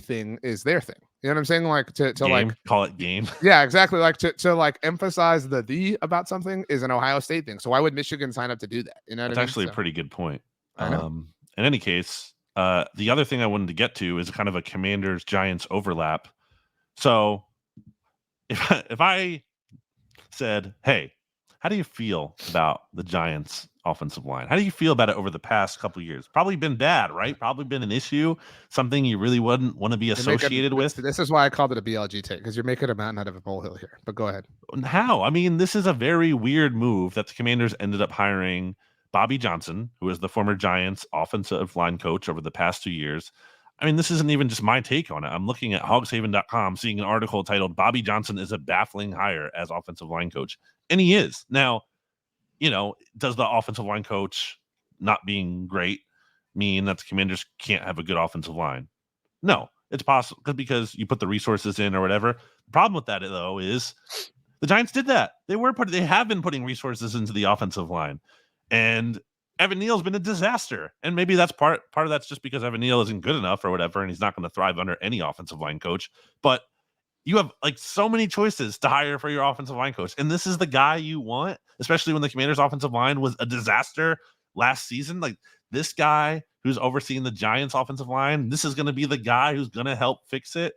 thing is their thing. You know what I'm saying? Like to
game,
like
call it game.
yeah, exactly. Like to like emphasize the about something is an Ohio State thing. So why would Michigan sign up to do that? You know what
That's
I mean?
actually a
So,
pretty good point.
I know.
In any case, the other thing I wanted to get to is kind of a Commanders Giants overlap. So if I said, "Hey, how do you feel about the Giants offensive line? How do you feel about it over the past couple of years? Probably been bad, right? Probably been an issue, something you really wouldn't want to be associated with."
This is why I called it a BLG take because you're making a mountain out of a molehill here. But go ahead.
How? I mean, this is a very weird move that the Commanders ended up hiring Bobby Johnson, who is the former Giants offensive line coach over the past 2 years. I mean, this isn't even just my take on it. I'm looking at hogshaven.com, seeing an article titled Bobby Johnson is a baffling hire as offensive line coach. And he is. Now, does the offensive line coach not being great mean that the Commanders can't have a good offensive line? No, it's possible because you put the resources in or whatever. The problem with that, though, is the Giants did that. They have been putting resources into the offensive line, and Evan Neal's been a disaster. And maybe that's part of that's just because Evan Neal isn't good enough or whatever, and he's not going to thrive under any offensive line coach. But you have like so many choices to hire for your offensive line coach, and this is the guy you want, especially when the Commanders' offensive line was a disaster last season. Like this guy who's overseeing the Giants' offensive line, this is going to be the guy who's going to help fix it.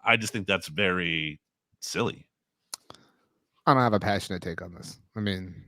I just think that's very silly.
I don't have a passionate take on this. I mean,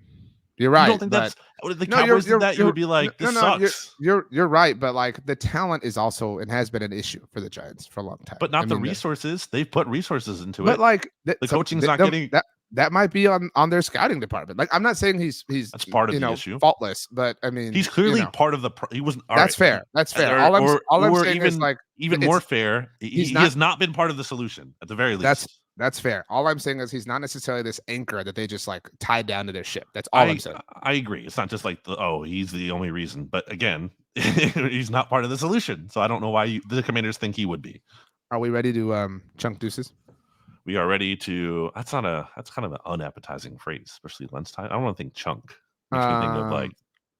you're right.
You don't think
but
that's the Cowboys did that? You would be like, this sucks.
You're right, but like the talent is also and has been an issue for the Giants for a long time.
But not the resources. They've put resources into it.
But like
the coaching's not getting
that might be on their scouting department. Like I'm not saying he's
that's part of the issue.
Faultless, but I mean
he's clearly part of the. He wasn't.
That's fair. That's fair. All I'm saying
even,
is like
even more fair. He has not been part of the solution at the very least.
That's fair. All I'm saying is he's not necessarily this anchor that they just like tied down to their ship. That's all I'm saying.
I agree. It's not just like he's the only reason. But again, he's not part of the solution. So I don't know why the Commanders think he would be.
Are we ready to chunk deuces?
We are ready to. That's kind of an unappetizing phrase, especially lunchtime. I don't want to think chunk. Makes me think of like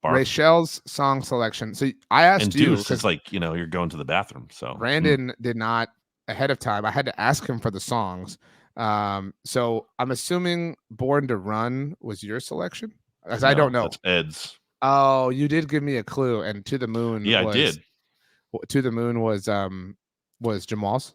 Rachel's song selection. So I asked you
because it's like you're going to the bathroom. So
Brandon did not ahead of time. I had to ask him for the songs. So I'm assuming Born to Run was your selection, as I don't know.
That's Ed's.
Oh, you did give me a clue, and To the Moon.
Yeah, I did.
To the Moon was Jamal's.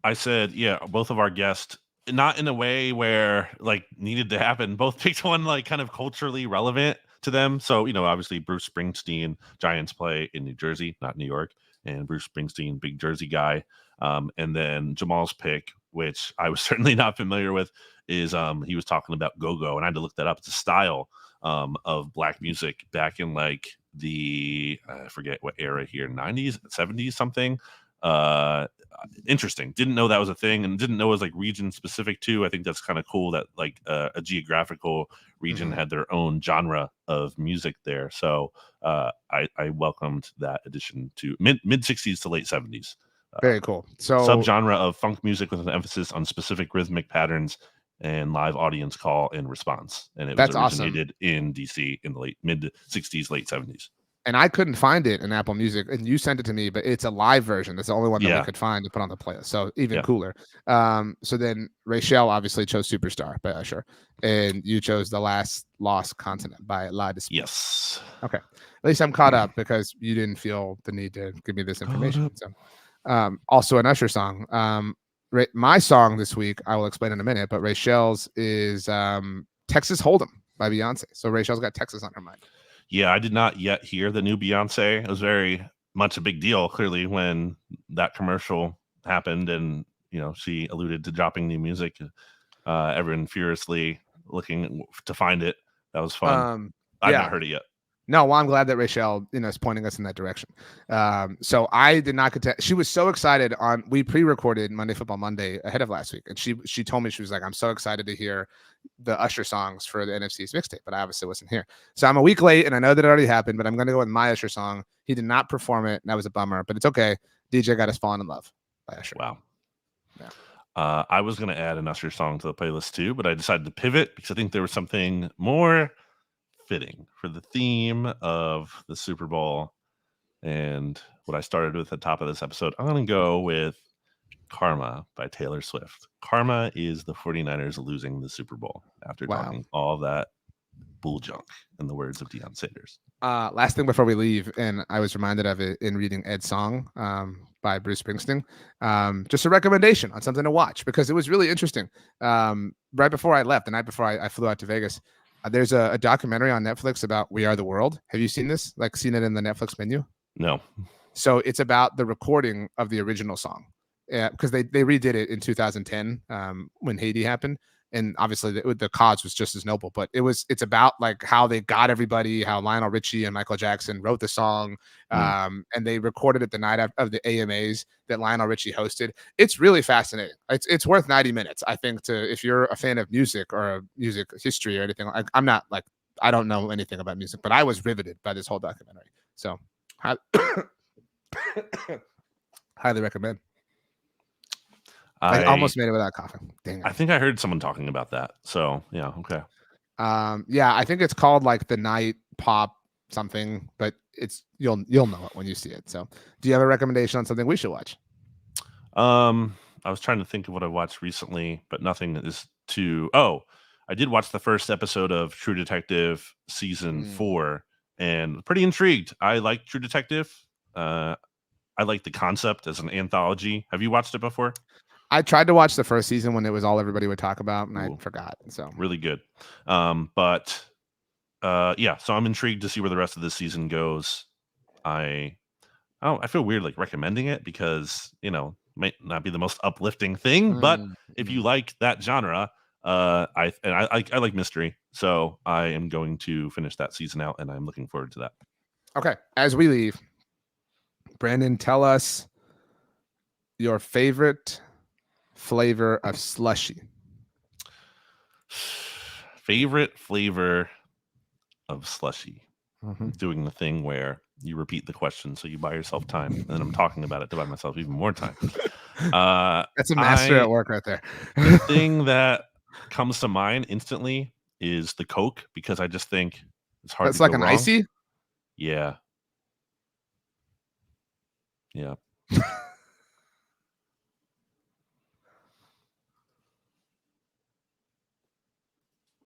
I said, yeah, both of our guests, not in a way where like needed to happen. Both picked one like kind of culturally relevant to them. So, obviously Bruce Springsteen, Giants play in New Jersey, not New York, and Bruce Springsteen, big Jersey guy. And then Jamal's pick, which I was certainly not familiar with, is he was talking about go-go, and I had to look that up. It's a style of black music back in like the I forget what era here, 90s, 70s, something. Interesting. Didn't know that was a thing, and didn't know it was like region specific too. I think that's kind of cool that like a geographical region had their own genre of music there. So I welcomed that addition to mid 60s to late 70s.
Very cool. So
subgenre of funk music with an emphasis on specific rhythmic patterns and live audience call and response. And it was originated in DC in the mid 60s, late 70s.
And I couldn't find it in Apple Music, and you sent it to me, but it's a live version. That's the only one that we could find to put on the playlist. So even cooler. So then Rachel obviously chose Superstar by Usher, and you chose The Last Lost Continent by La Dispute.
Yes.
Okay. At least I'm caught up because you didn't feel the need to give me this information. So also an Usher song. My song this week, I will explain in a minute, but Rachel's is Texas Hold'em by Beyonce. So Rachel's got Texas on her mind.
Yeah, I did not yet hear the new Beyonce. It was very much a big deal, clearly, when that commercial happened and, she alluded to dropping new music. Everyone furiously looking to find it. That was fun. I've
Yeah.
not heard it yet.
No, well, I'm glad that Rachel, is pointing us in that direction. So I did not get to. She was so excited we pre-recorded Monday Football Monday ahead of last week, and she told me, she was like, "I'm so excited to hear the Usher songs for the NFC East Mixtape," but I obviously wasn't here. So I'm a week late, and I know that it already happened, but I'm going to go with my Usher song. He did not perform it, and that was a bummer, but it's okay. DJ got us falling in love by Usher.
Wow.
Yeah.
I was going to add an Usher song to the playlist too, but I decided to pivot because I think there was something more fitting for the theme of the Super Bowl and what I started with at the top of this episode. I'm going to go with Karma by Taylor Swift. Karma is the 49ers losing the Super Bowl after talking all that bull junk, in the words of Deion Sanders.
Last thing before we leave, and I was reminded of it in reading Ed's song by Bruce Springsteen. Just a recommendation on something to watch because it was really interesting. Right before I left, the night before I flew out to Vegas, there's a documentary on Netflix about We Are the World. Have you seen this? Like, seen it in the Netflix menu?
No.
So it's about the recording of the original song. Because they redid it in 2010 when Haiti happened. And obviously the cause was just as noble, but it's about like how they got everybody, how Lionel Richie and Michael Jackson wrote the song, and they recorded it the night of the AMAs that Lionel Richie hosted. It's really fascinating. It's worth 90 minutes, I think, if you're a fan of music or music history or anything. I'm not like, I don't know anything about music, but I was riveted by this whole documentary. So highly recommend. I almost made it without coughing. Dang it.
I think I heard someone talking about that. So yeah, okay.
Yeah, I think it's called like the Night Pop something, but you'll know it when you see it. So, do you have a recommendation on something we should watch?
I was trying to think of what I watched recently, but nothing is too. Oh, I did watch the first episode of True Detective season 4, and pretty intrigued. I like True Detective. I like the concept as an anthology. Have you watched it before?
I tried to watch the first season when it was all everybody would talk about, and I forgot. So
really good. But yeah, so I'm intrigued to see where the rest of this season goes. I feel weird like recommending it because, might not be the most uplifting thing, but if you like that genre, I like mystery, so I am going to finish that season out, and I'm looking forward to that.
Okay, as we leave, Brandon, tell us your favorite flavor of slushie.
Favorite flavor of slushie. Doing the thing where you repeat the question so you buy yourself time, and then I'm talking about it to buy myself even more time.
That's a master at work right there.
The thing that comes to mind instantly is the Coke, because I just think it's hard to go wrong.
Icy?
Yeah.